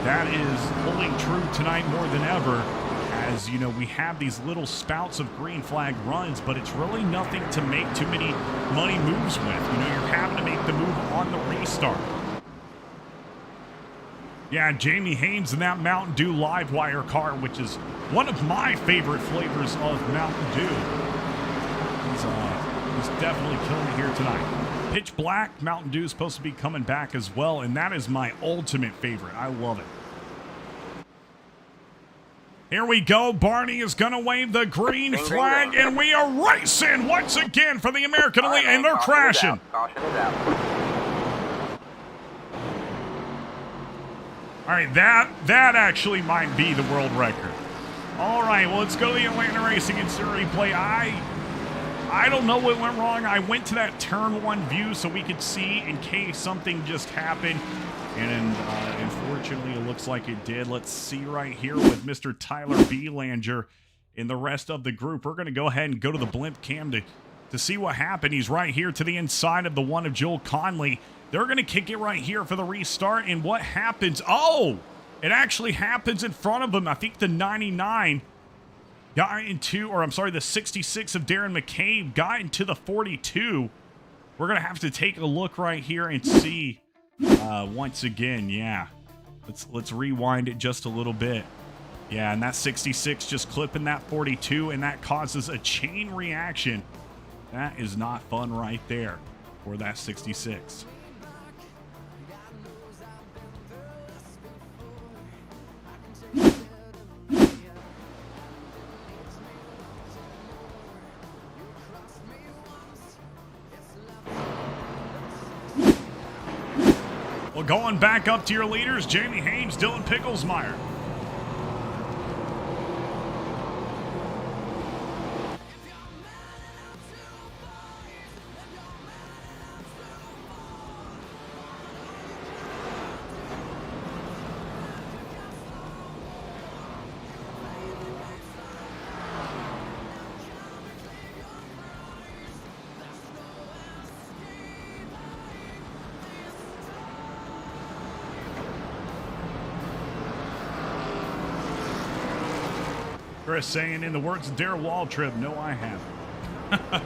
That is holding true tonight more than ever. As we have these little spouts of green flag runs, but it's really nothing to make too many money moves with. You're having to make the move on the restart. Yeah, Jamie Haynes in that Mountain Dew live wire car, which is one of my favorite flavors of Mountain Dew. He's definitely killing it here tonight. Pitch Black Mountain Dew is supposed to be coming back as well, and that is my ultimate favorite. I love it. Here we go. Barney is going to wave the green flag, and we are racing once again for the American Elite, and they're crashing. Caution is out. All right, that actually might be the world record. All right, well, let's go to the Atlanta Racing Instant Replay. I don't know what went wrong. I went to that turn 1 view so we could see in case something just happened. And unfortunately, it looks like it did. Let's see right here with Mr. Tyler Belanger and the rest of the group. We're going to go ahead and go to the blimp cam to see what happened. He's right here to the inside of the one of Joel Conley. They're going to kick it right here for the restart. And what happens? Oh, it actually happens in front of him. I think the 99 got into, or I'm sorry, the 66 of Darren McCabe got into the 42. We're going to have to take a look right here and see once again. Yeah, let's rewind it just a little bit. Yeah, and that 66 just clipping that 42, and that causes a chain reaction. That is not fun right there for that 66. Well, going back up to your leaders, Jamie Haynes, Dylan Picklesmeyer. Chris saying, in the words of Darrell Waltrip, no, I haven't.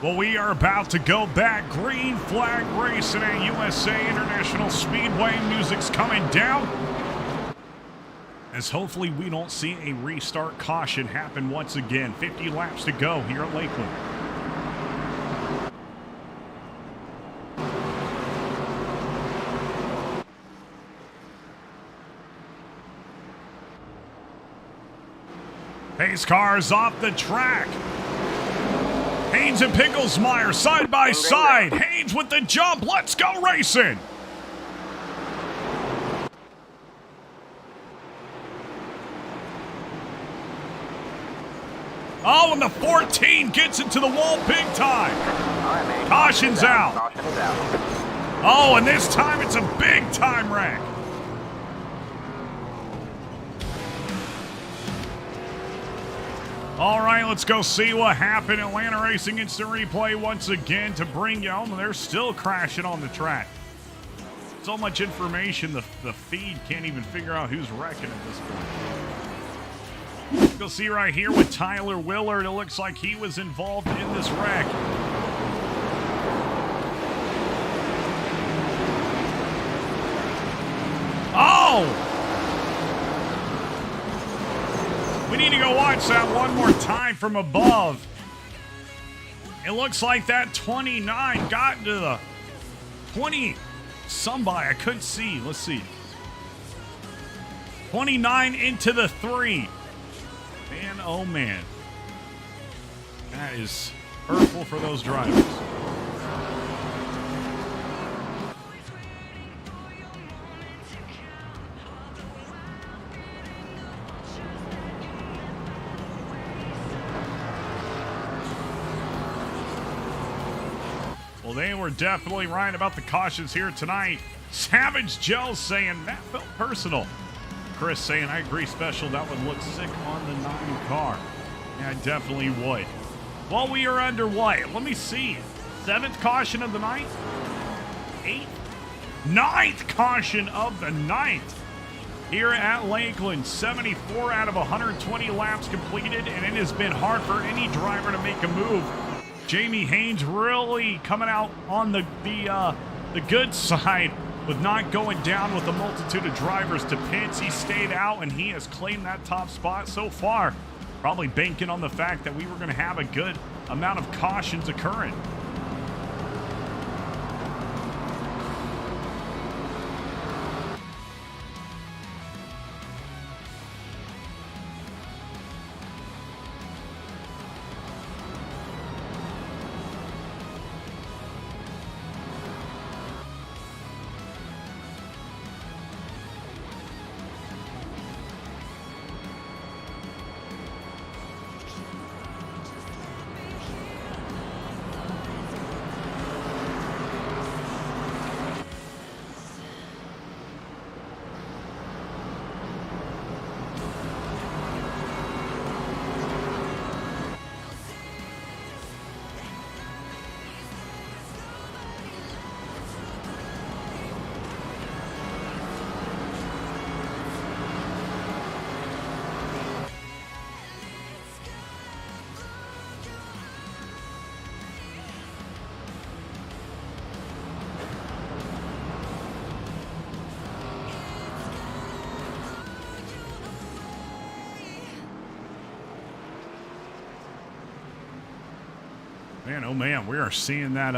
Well, we are about to go back. Green flag racing at USA International Speedway. Music's coming down. As hopefully we don't see a restart caution happen once again. 50 laps to go here at Lakeland. Pace cars off the track. Haynes and Picklesmeyer side by side. Haynes with the jump. Let's go racing. Oh, and the 14 gets into the wall big time. Caution's out. Oh, and this time it's a big time wreck. All right, let's go see what happened. Atlanta Racing Instant Replay once again to bring you home. They're still crashing on the track. So much information, the feed can't even figure out who's wrecking at this point. Let's go see right here with Tyler Willard. It looks like he was involved in this wreck. Oh! We need to go watch that one more time from above. It looks like that 29 got into the 20 somebody. I couldn't see. Let's see. 29 into the 3. Man, oh man. That is hurtful for those drivers. Well, they were definitely right about the cautions here tonight. Savage Joe saying that felt personal. Chris saying, I agree, special. That would look sick on the 9 car. Yeah, I definitely would. Well, we are under what? Let me see. 7th caution of the night? 8th? 9th caution of the night. Here at Lakeland, 74 out of 120 laps completed, and it has been hard for any driver to make a move. Jamie Haynes really coming out on the good side with not going down with a multitude of drivers to pits. He stayed out, and he has claimed that top spot so far. Probably banking on the fact that we were going to have a good amount of cautions occurring. Man, oh man, we are seeing that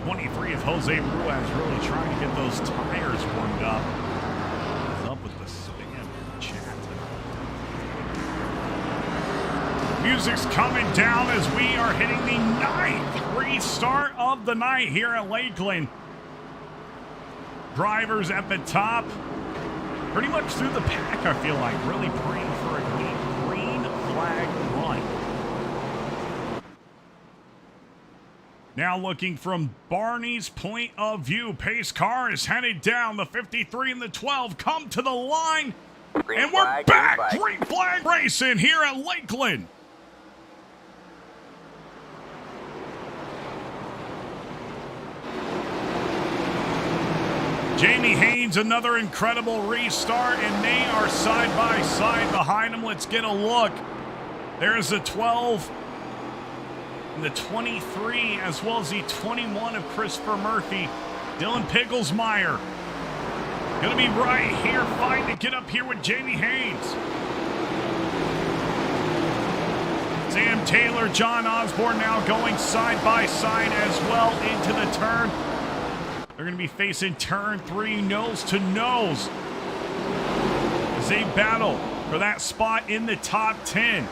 23 of Jose Ruiz really trying to get those tires warmed up. What's up with the spam in the chat? Music's coming down as we are hitting the 9th restart of the night here at Lakeland. Drivers at the top, pretty much through the pack, I feel like, really praying for a green flag run. Now looking from Barney's point of view, pace car is headed down. The 53 and the 12 come to the line. And we're back. Green flag racing here at Lakeland. Jamie Haynes, another incredible restart, and they are side by side behind him. Let's get a look. There's a 12. and the 23 as well as the 21 of Christopher Murphy. Dylan Picklesmeyer gonna be right here fighting to get up here with Jamie Haynes. Sam Taylor, John Osborne now going side by side as well into the turn. They're going to be facing turn 3 nose to nose as they battle for that spot in the top 10.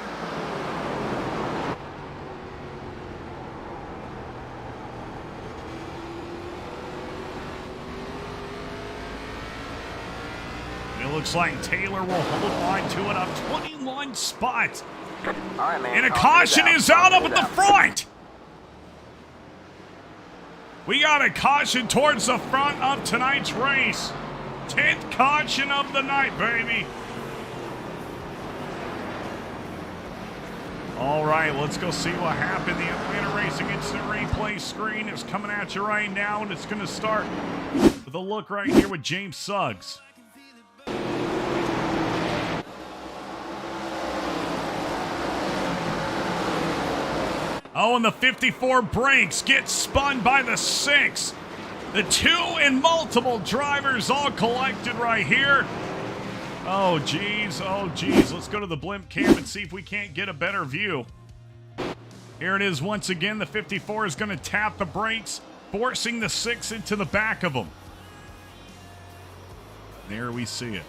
It looks like Taylor will hold on to it up 21 spots. All right, man. And a caution is out up at the front. We got a caution towards the front of tonight's race. 10th caution of the night, baby. All right, let's go see what happened. The Atlanta Racing Instant Replay screen is coming at you right now, and it's going to start with a look right here with James Suggs. Oh, and the 54 breaks, gets spun by the 6. The 2 and multiple drivers all collected right here. Oh, geez. Oh, geez. Let's go to the blimp cam and see if we can't get a better view. Here it is once again. The 54 is going to tap the brakes, forcing the 6 into the back of them. There we see it.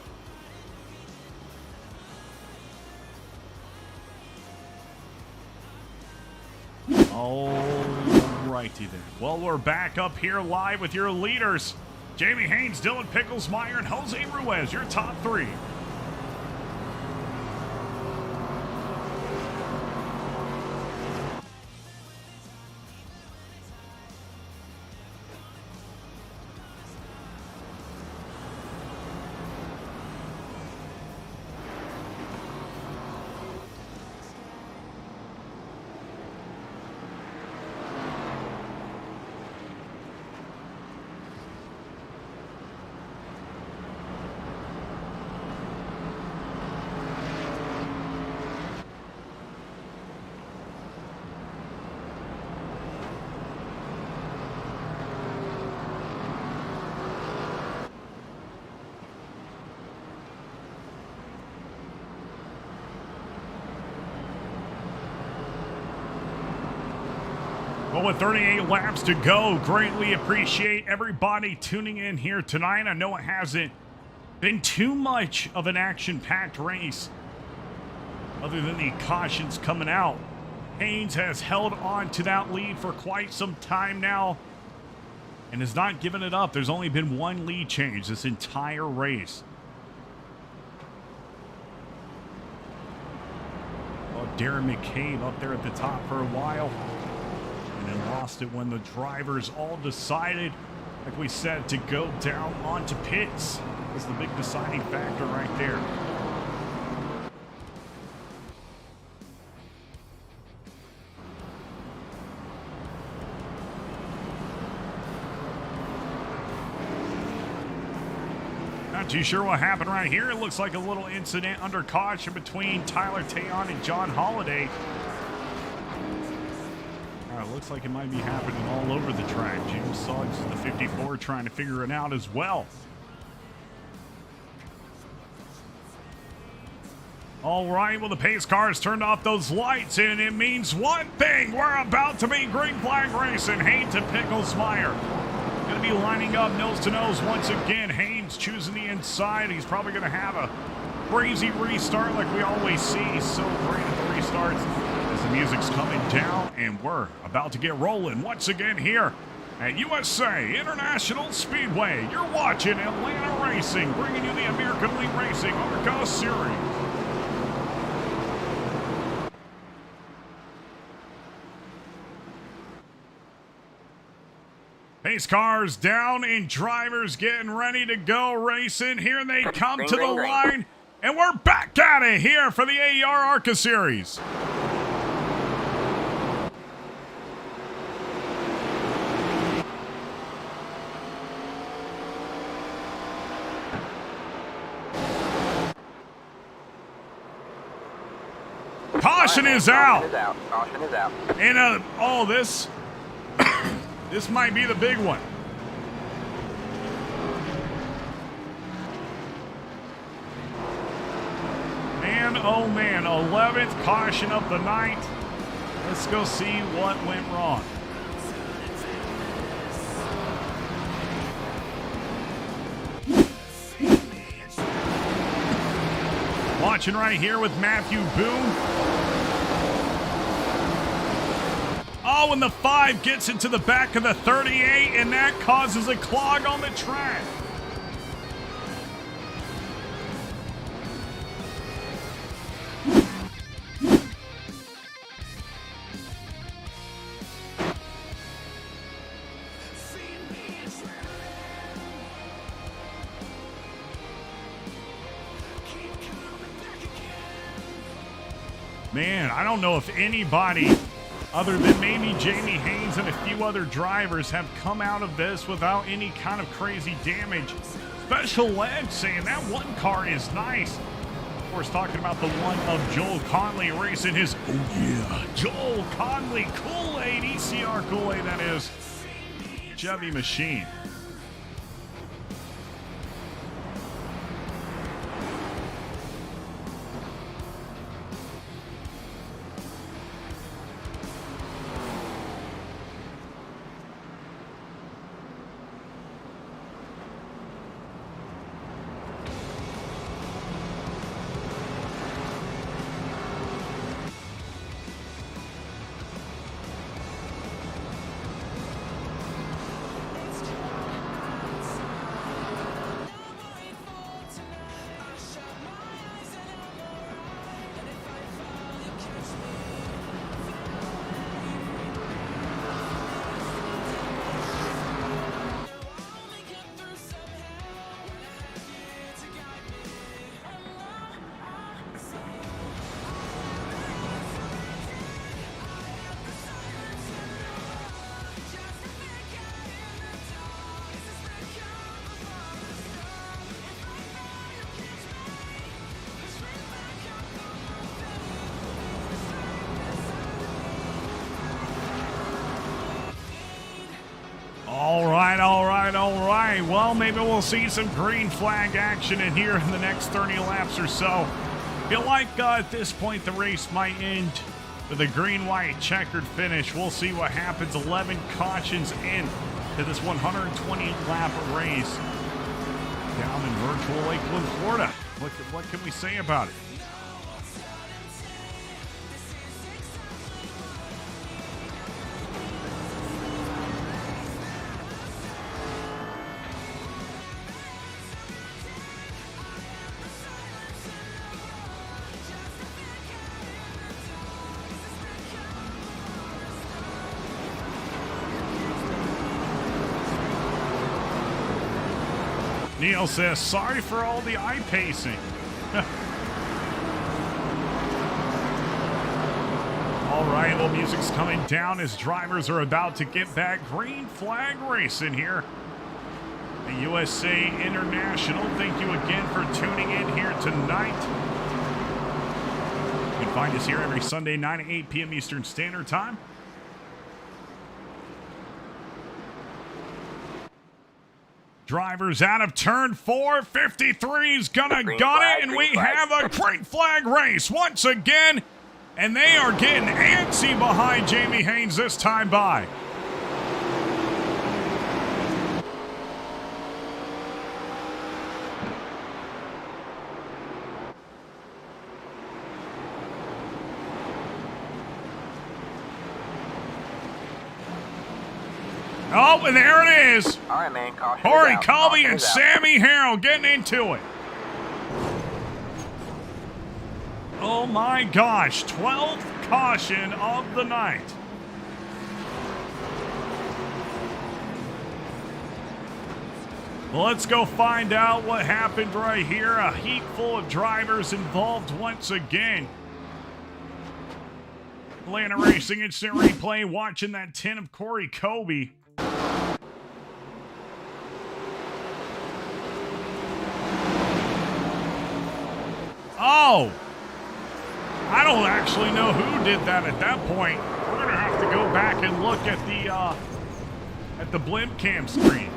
All righty then. Well, we're back up here live with your leaders. Jamie Haynes, Dylan Picklesmeyer, and Jose Ruiz, your top 3. Well, with 38 laps to go, greatly appreciate everybody tuning in here tonight. I know it hasn't been too much of an action-packed race other than the cautions coming out. Haynes has held on to that lead for quite some time now and has not given it up. There's only been one lead change this entire race. Well, Darren McCabe up there at the top for a while. And then lost it when the drivers all decided, like we said, to go down onto pits. Was the big deciding factor right there. Not too sure what happened right here. It looks like a little incident under caution between Tyler Tayon and John Holiday. It looks like it might be happening all over the track. James Suggs in the 54 trying to figure it out as well. All right, well, the pace cars turned off those lights, and it means one thing. We're about to be green flag racing. Haynes and Picklesmeyer going to be lining up nose to nose once again. Haynes choosing the inside. He's probably going to have a crazy restart like we always see. He's so great at the restarts. The music's coming down, and we're about to get rolling once again here at USA International Speedway. You're watching Atlanta Racing, bringing you the American League Racing ARCA Series. Pace cars down and drivers getting ready to go racing. Here they come to the line, and we're back at it here for the ARCA Series. Caution is out. Caution is out. And oh, this this might be the big one. Man, oh man, 11th caution of the night. Let's go see what went wrong. Watching right here with Matthew Boone. Oh, and the 5 gets into the back of the 38, and that causes a clog on the track. Man, I don't know if anybody other than maybe Jamie Haynes and a few other drivers have come out of this without any kind of crazy damage. Special Ed saying that one car is nice. Of course, talking about the one of Joel Conley racing his, oh yeah, Joel Conley Kool-Aid, ECR Kool-Aid that is, Chevy machine. All right. Well, maybe we'll see some green flag action in here in the next 30 laps or so. Feel like at this point the race might end with a green-white checkered finish. We'll see what happens. 11 cautions in to this 120-lap race down in virtual Lakeland, Florida. What can we say about it? Neil says, sorry for all the eye pacing. All right, little music's coming down as drivers are about to get back. Green flag racing here at USA International. Thank you again for tuning in here tonight. You can find us here every Sunday, 9 to 8 p.m. Eastern Standard Time. Drivers out of turn 4, 53 is gonna gun it, and we have a green flag race once again, and they are getting antsy behind Jamie Haynes this time by. Oh, and there it is. All right, man. Caution Corey is out. Colby Caution and is out. Sammy Harrell getting into it. Oh my gosh, 12th caution of the night. Well, let's go find out what happened right here. A heap full of drivers involved once again. Atlanta Racing Instant Replay watching that 10 of Corey Colby. Oh! I don't actually know who did that at that point. We're going to have to go back and look at the blimp cam screen.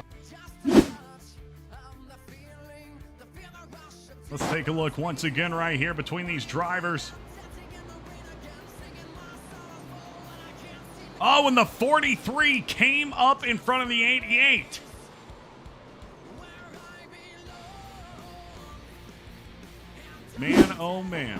Let's take a look once again right here between these drivers. Oh, and the 43 came up in front of the 88. Man, oh man.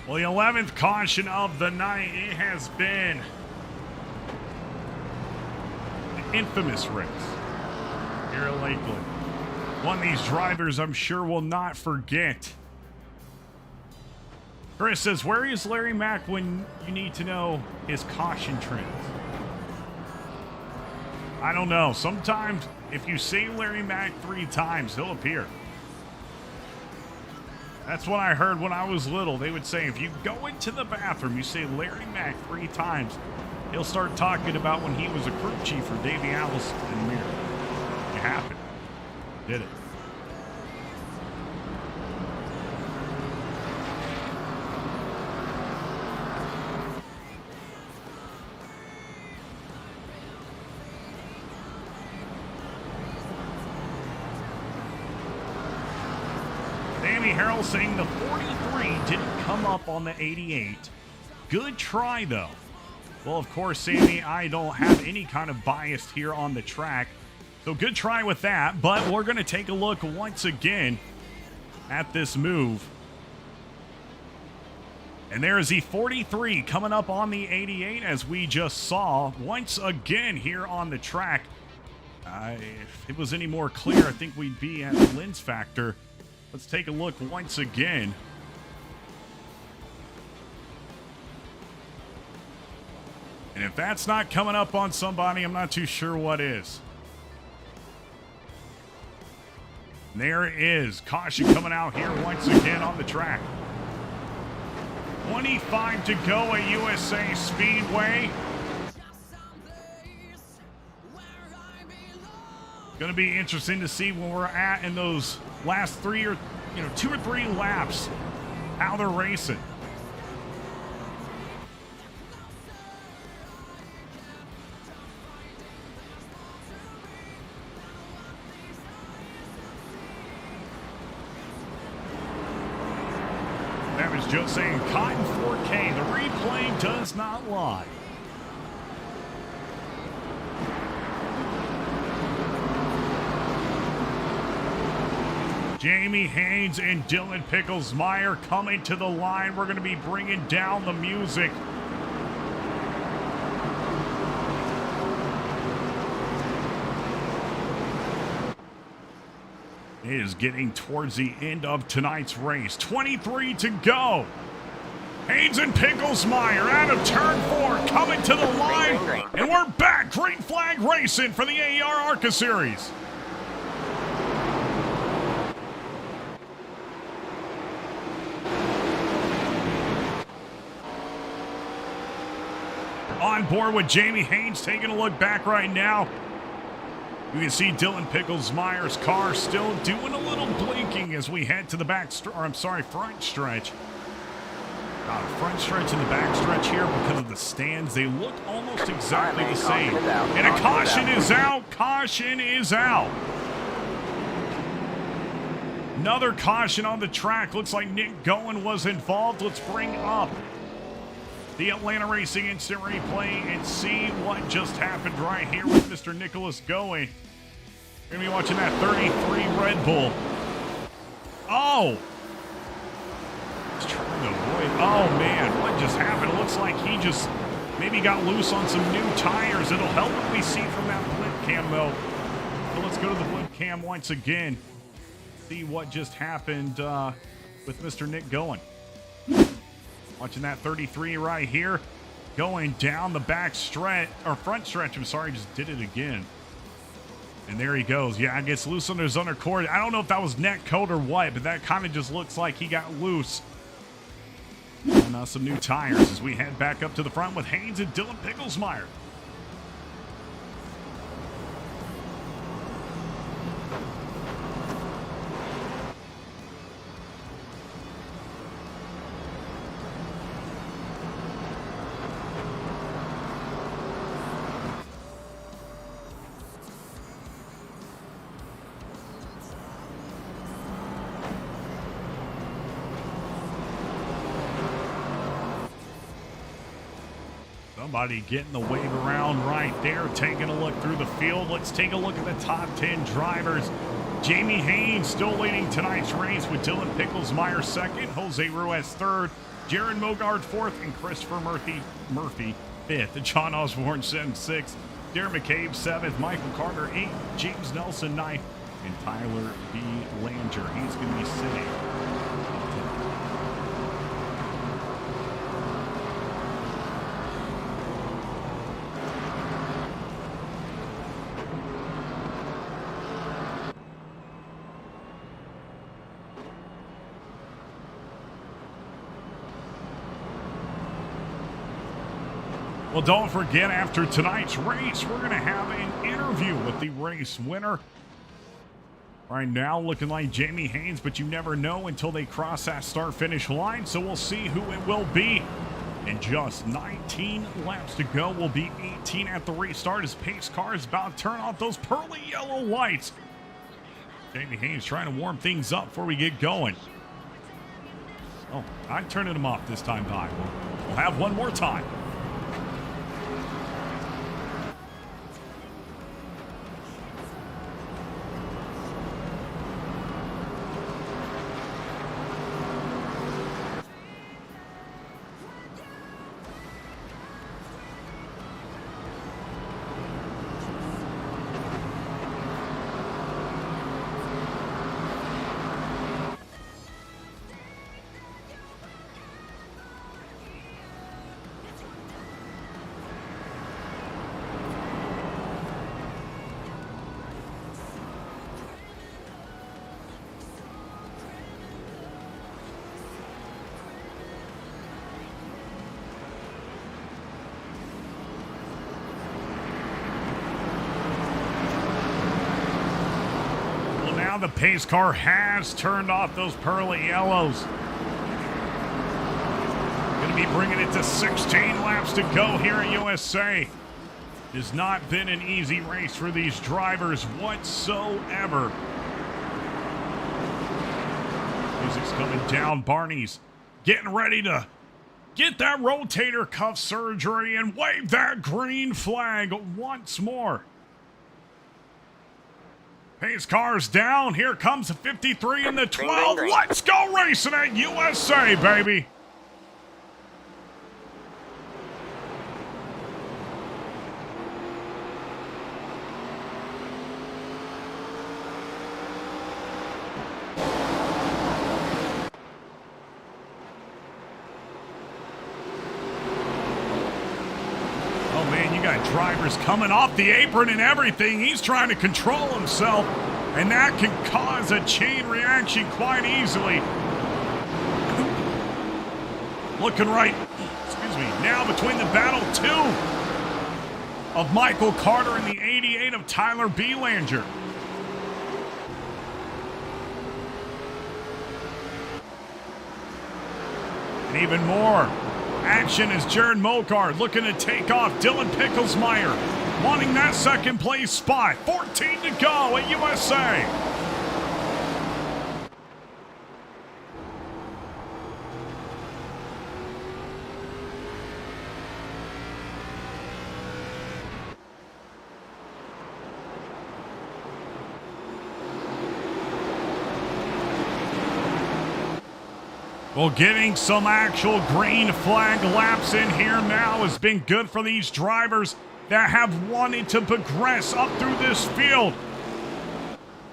Well, the 11th caution of the night, it has been the infamous race here at Lakeland. One of these drivers I'm sure will not forget. Chris says, where is Larry Mack when you need to know his caution trends? I don't know. Sometimes if you say Larry Mack 3 times, he'll appear. That's what I heard when I was little. They would say if you go into the bathroom, you say Larry Mack 3 times, he'll start talking about when he was a crew chief for Davey Allison and Mir. It happened. Did it. Harold saying the 43 didn't come up on the 88. Good try, though. Well, of course, Sammy, I don't have any kind of bias here on the track. So good try with that. But we're going to take a look once again at this move. And there is the 43 coming up on the 88, as we just saw once again here on the track. If it was any more clear, I think we'd be at Lens Factor. Let's take a look once again. And if that's not coming up on somebody, I'm not too sure what is. And there it is. Caution coming out here once again on the track. 25 to go at USA Speedway. Going to be interesting to see where we're at in those last 2 or 3 laps, how they're racing. That was Joe saying Cotton 4K. The replay does not lie. Jamie Haynes and Dylan Picklesmeyer coming to the line. We're going to be bringing down the music. It is getting towards the end of tonight's race. 23 to go. Haynes and Picklesmeyer out of turn 4 coming to the line. And we're back. Green flag racing for the ARCA series. On board with Jamie Haynes taking a look back right now. You can see Dylan Picklesmeyer's car still doing a little blinking as we head to the front stretch. Front stretch and the back stretch here because of the stands. They look almost exactly the same. And a caution is out. Caution is out. Another caution on the track. Looks like Nick Goen was involved. Let's bring up the Atlanta Racing Instant Replay and see what just happened right here with Mr. Nicholas Goen. We're going to be watching that 33 Red Bull. Oh! He's trying to avoid. Oh, man. What just happened? It looks like he just maybe got loose on some new tires. It'll help what we see from that blimp cam, though. So let's go to the blimp cam once again. See what just happened with Mr. Nick Goen. Watching that 33 right here. Going down the back stretch, or front stretch, I'm sorry, just did it again. And there he goes. Yeah, gets loose on his undercord. I don't know if that was net code or what, but that kind of just looks like he got loose. And some new tires as we head back up to the front with Haynes and Dylan Picklesmeyer. Somebody getting the wave around right there, taking a look through the field. Let's take a look at the top 10 drivers. Jamie Haynes still leading tonight's race with Dylan Picklesmeyer second, Jose Ruiz third, Jaron Mogard fourth, and Christopher Murphy fifth. John Osborne sixth, Darren McCabe seventh, Michael Carter eighth, James Nelson ninth, and Tyler B. Langer. He's going to be sitting. Well, don't forget, after tonight's race, we're going to have an interview with the race winner. Right now, looking like Jamie Haynes, but you never know until they cross that start-finish line, so we'll see who it will be. In just 19 laps to go, will be 18 at the restart as pace car is about to turn off those pearly yellow lights. Jamie Haynes trying to warm things up before we get going. Oh, I'm turning them off this time, Bob. We'll have one more time. The pace car has turned off those pearly yellows. Going to be bringing it to 16 laps to go here at USA. It has not been an easy race for these drivers whatsoever. Music's coming down. Barney's getting ready to get that rotator cuff surgery and wave that green flag once more. Pace car's down. Here comes the 53 and the 12. Let's go racing at USA, baby. Oh, man, you got drivers coming off the apron and everything. He's trying to control himself, and that can cause a chain reaction quite easily. Looking right, now between the battle two of Michael Carter and the 88 of Tyler B. Langer. And even more action is Jaron Mogard looking to take off Dylan Picklesmeyer, wanting that second place spot. 14 to go at USA. Well, getting some actual green flag laps in here now has been good for these drivers that have wanted to progress up through this field.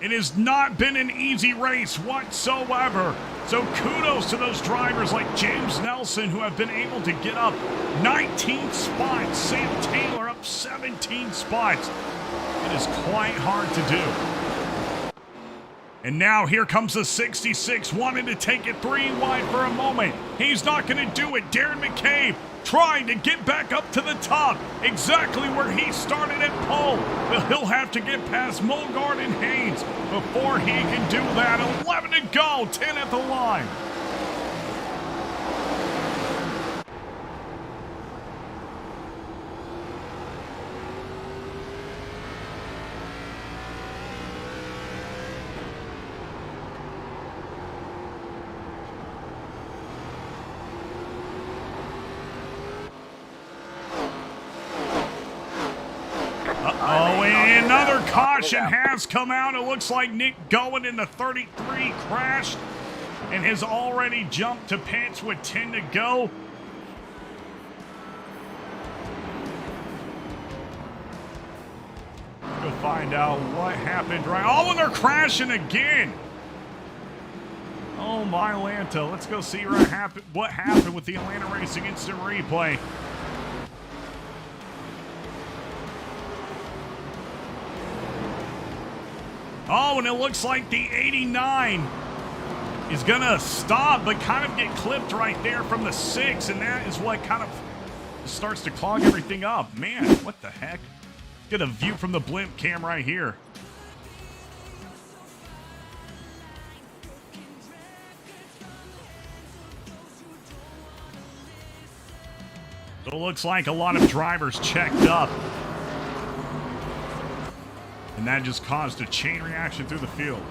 It has not been an easy race whatsoever. So kudos to those drivers like James Nelson who have been able to get up 19 spots. Sam Taylor up 17 spots. It is quite hard to do. And now here comes the 66, wanting to take it 3 wide for a moment. He's not going to do it. Darren McCabe trying to get back up to the top, exactly where he started at pole. But he'll have to get past Mulgard and Haynes before he can do that. 11 to go, 10 at the line. Uh-oh, and another caution has come out. It looks like Nick Goen in the 33 crashed and has already jumped to pits with 10 to go. Let's go find out what happened. Right? Oh, and they're crashing again. Oh, my Atlanta. Let's go see what happened with the Atlanta Racing Instant Replay. Oh, and it looks like the 89 is going to stop, but kind of get clipped right there from the 6, and that is what kind of starts to clog everything up. Man, what the heck? Get a view from the blimp cam right here. So it looks like a lot of drivers checked up. And that just caused a chain reaction through the field.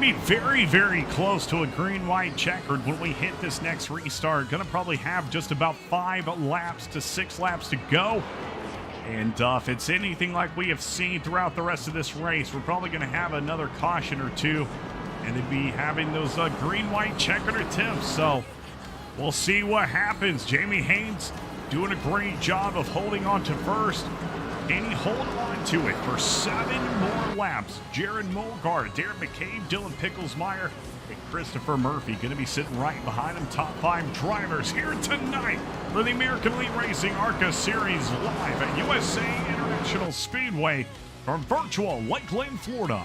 Be very, very close to a green-white checkered when we hit this next restart. Gonna probably have just about 5 laps to 6 laps to go. And if it's anything like we have seen throughout the rest of this race, we're probably gonna have another caution or two and then be having those green-white checkered attempts. So we'll see what happens. Jamie Haynes doing a great job of holding on to first. Can he hold on to it for 7 more laps? Jaron Mulgard, Darren McCabe, Dylan Picklesmeyer, and Christopher Murphy going to be sitting right behind them. Top 5 drivers here tonight for the American Elite Racing ARCA Series live at USA International Speedway from virtual Lakeland, Florida.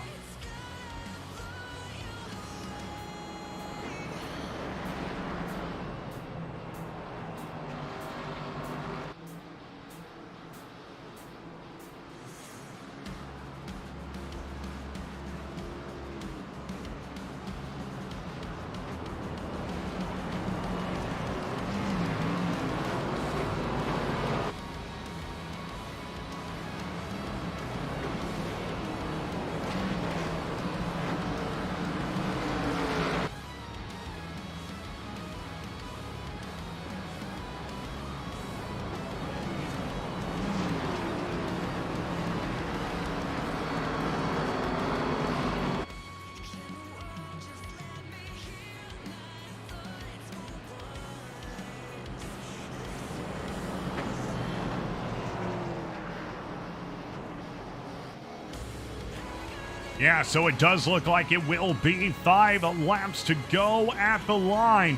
Yeah, so it does look like it will be 5 laps to go at the line.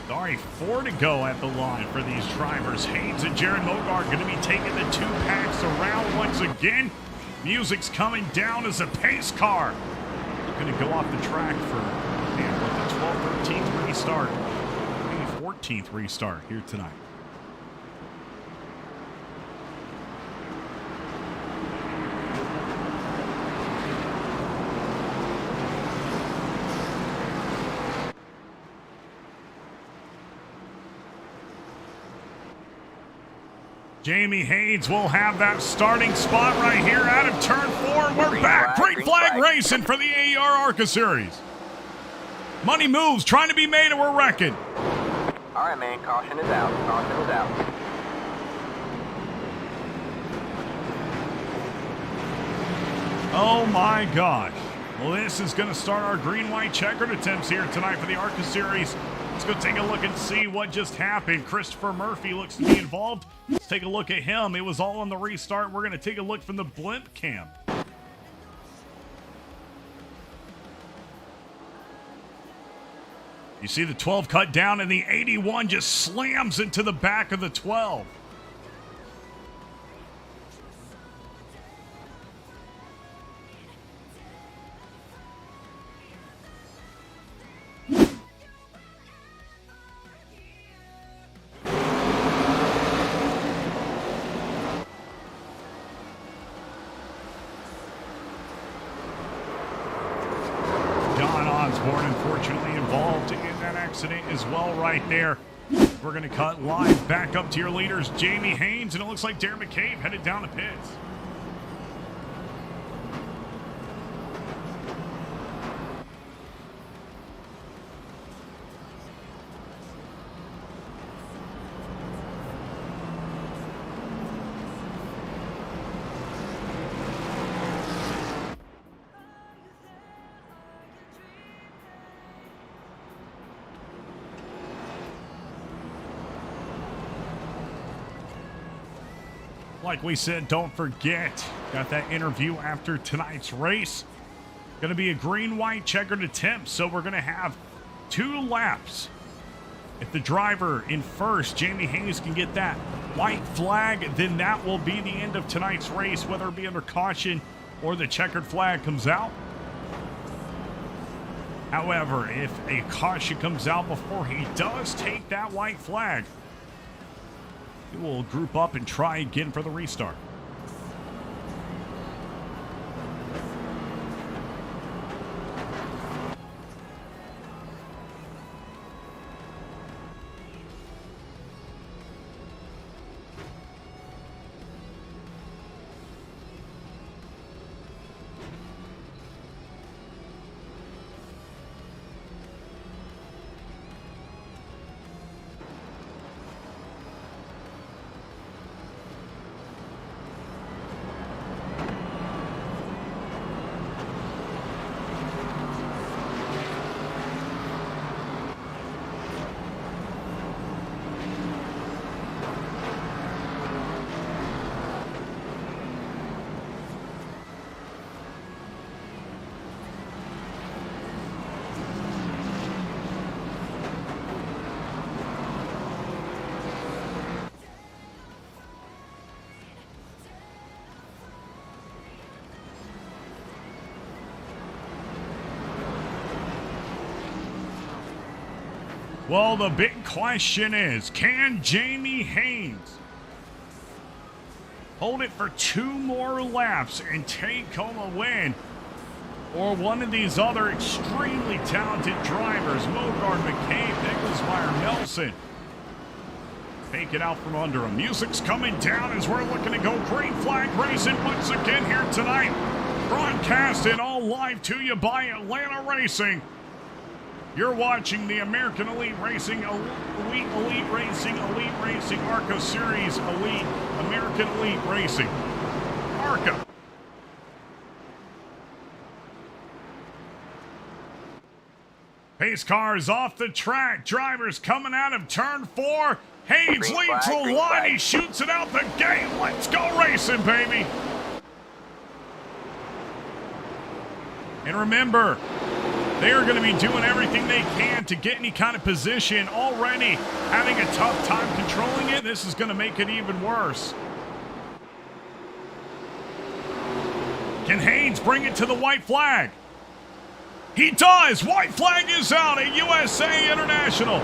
Sorry, 4 to go at the line for these drivers. Haynes and Jaron Mulgard going to be taking the 2 packs around once again. Music's coming down as a pace car. Going to go off the track for the 12th, 13th restart. Maybe 14th restart here tonight. Jamie Haynes will have that starting spot right here out of turn 4. We're back. Green flag racing for the ARCA Series. Money moves trying to be made and we're wrecking. All right, man. Caution is out. Caution is out. Oh my gosh. Well, this is going to start our green-white checkered attempts here tonight for the ARCA series. Let's go take a look and see what just happened. Christopher Murphy looks to be involved. Let's take a look at him. It was all on the restart. We're going to take a look from the blimp cam. You see the 12 cut down, and the 81 just slams into the back of the 12. Unfortunately involved in that accident as well right there. We're going to cut live back up to your leaders, Jamie Haynes, and it looks like Darren McCabe headed down to pits. Like we said, don't forget, got that interview after tonight's race. Going to be a green-white checkered attempt, so we're going to have 2 laps. If the driver in first, Jamie Haynes, can get that white flag, then that will be the end of tonight's race, whether it be under caution or the checkered flag comes out. However, if a caution comes out before he does take that white flag, he will group up and try again for the restart. Well, the big question is, can Jamie Haynes hold it for 2 more laps and take home a win? Or one of these other extremely talented drivers, Mogard, McCabe, Nicholsmeyer, Nelson, take it out from under him. Music's coming down as we're looking to go green flag racing once again here tonight. Broadcasting all live to you by Atlanta Racing. You're watching the American Elite Racing, Elite Racing, ARCA Series Elite, American Elite Racing, ARCA. Pace cars off the track. Drivers coming out of turn 4. Haynes Green leads flag, the green line. flag. He shoots it out the gate. Let's go racing, baby. And remember, they are going to be doing everything they can to get any kind of position. Already having a tough time controlling it. This is going to make it even worse. Can Haynes bring it to the white flag? He does. White flag is out at USA International.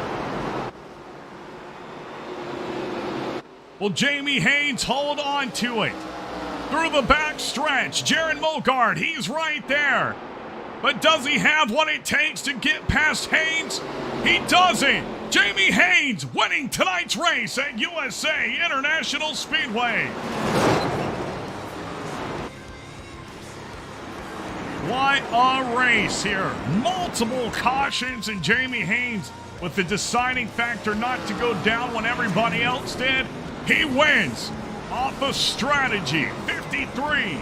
Will Jamie Haynes hold on to it? Through the back stretch, Jaron Mogard, he's right there. But does he have what it takes to get past Haynes? He doesn't. Jamie Haynes winning tonight's race at USA International Speedway. What a race here. Multiple cautions, and Jamie Haynes with the deciding factor not to go down when everybody else did. He wins off of strategy, 53.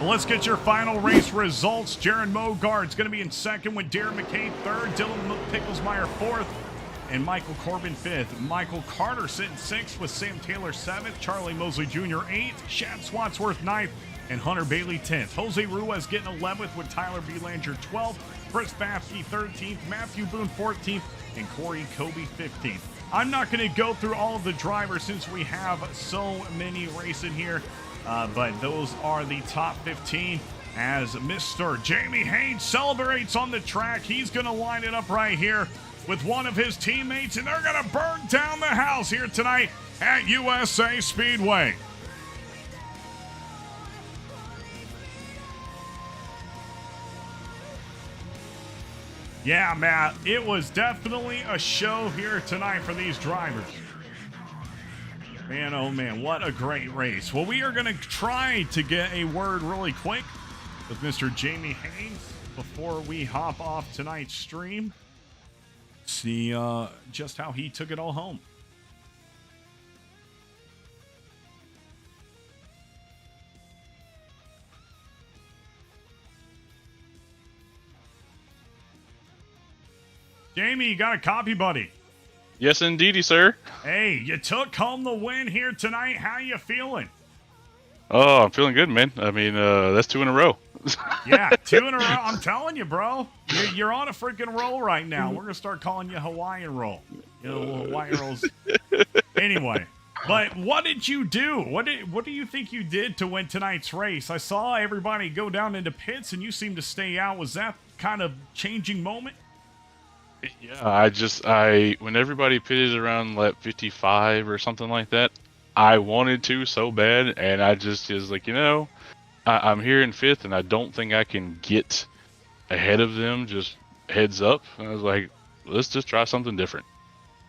Well, let's get your final race results. Jaron Mogart's going to be in second with Darren McKay third, Dylan Picklesmeyer fourth, and Michael Corbin fifth. Michael Carter sitting sixth with Sam Taylor seventh, Charlie Mosley Jr. eighth, Shad Swansworth ninth, and Hunter Bailey 10th. Jose Ruiz getting 11th with Tyler Belanger 12th, Chris Baffke 13th, Matthew Boone 14th, and Corey Kobe 15th. I'm not going to go through all of the drivers since we have so many racing here. But those are the top 15 as Mr. Jamie Haynes celebrates on the track. He's going to line it up right here with one of his teammates, and they're going to burn down the house here tonight at USA Speedway. Yeah, Matt, it was definitely a show here tonight for these drivers. Man, oh man, what a great race. Well, we are going to try to get a word really quick with Mr. Jamie Haynes before we hop off tonight's stream. See just how he took it all home. Jamie, you got a copy, buddy? Yes, indeedy, sir. Hey, you took home the win here tonight. How you feeling? Oh, I'm feeling good, man. I mean, that's 2 in a row. Yeah, 2 in a row. I'm telling you, bro. You're on a freaking roll right now. We're going to start calling you Hawaiian Roll. You know, Hawaiian Rolls. Anyway, but what did you do? What do you think you did to win tonight's race? I saw everybody go down into pits, and you seemed to stay out. Was that kind of changing moment? Yeah, when everybody pitted around lap 55 or something like that, I wanted to so bad, and I just is like, I'm here in 5th, and I don't think I can get ahead of them, just heads up. And I was like, let's just try something different.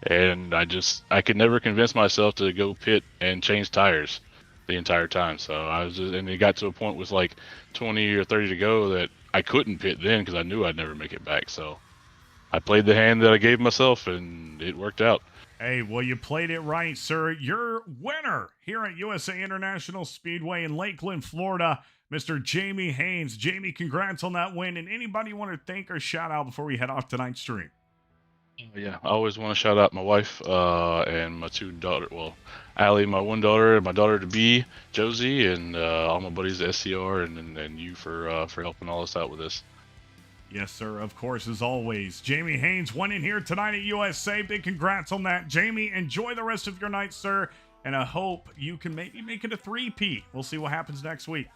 And I could never convince myself to go pit and change tires the entire time. So and it got to a point with like 20 or 30 to go that I couldn't pit then because I knew I'd never make it back. So I played the hand that I gave myself, and it worked out. Hey, well, you played it right, sir. Your winner here at USA International Speedway in Lakeland, Florida, Mr. Jamie Haynes. Jamie, congrats on that win. And anybody you want to thank or shout out before we head off tonight's stream? Yeah, I always want to shout out my wife and my 2 daughters. Well, Allie, my 1 daughter, and my daughter-to-be, Josie, and all my buddies at SCR, and you for helping all us out with this. Yes, sir. Of course, as always. Jamie Haynes went in here tonight at USA. Big congrats on that. Jamie, enjoy the rest of your night, sir. And I hope you can maybe make it a 3P. We'll see what happens next week.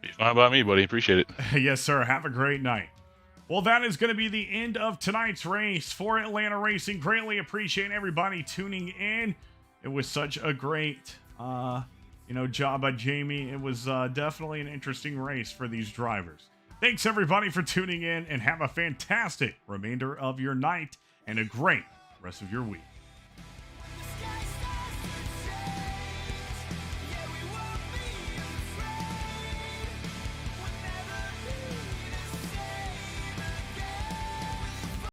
Be fine by me, buddy. Appreciate it. Yes, sir. Have a great night. Well, that is going to be the end of tonight's race for Atlanta Racing. Greatly appreciate everybody tuning in. It was such a great, job by Jamie. It was definitely an interesting race for these drivers. Thanks, everybody, for tuning in, and have a fantastic remainder of your night and a great rest of your week.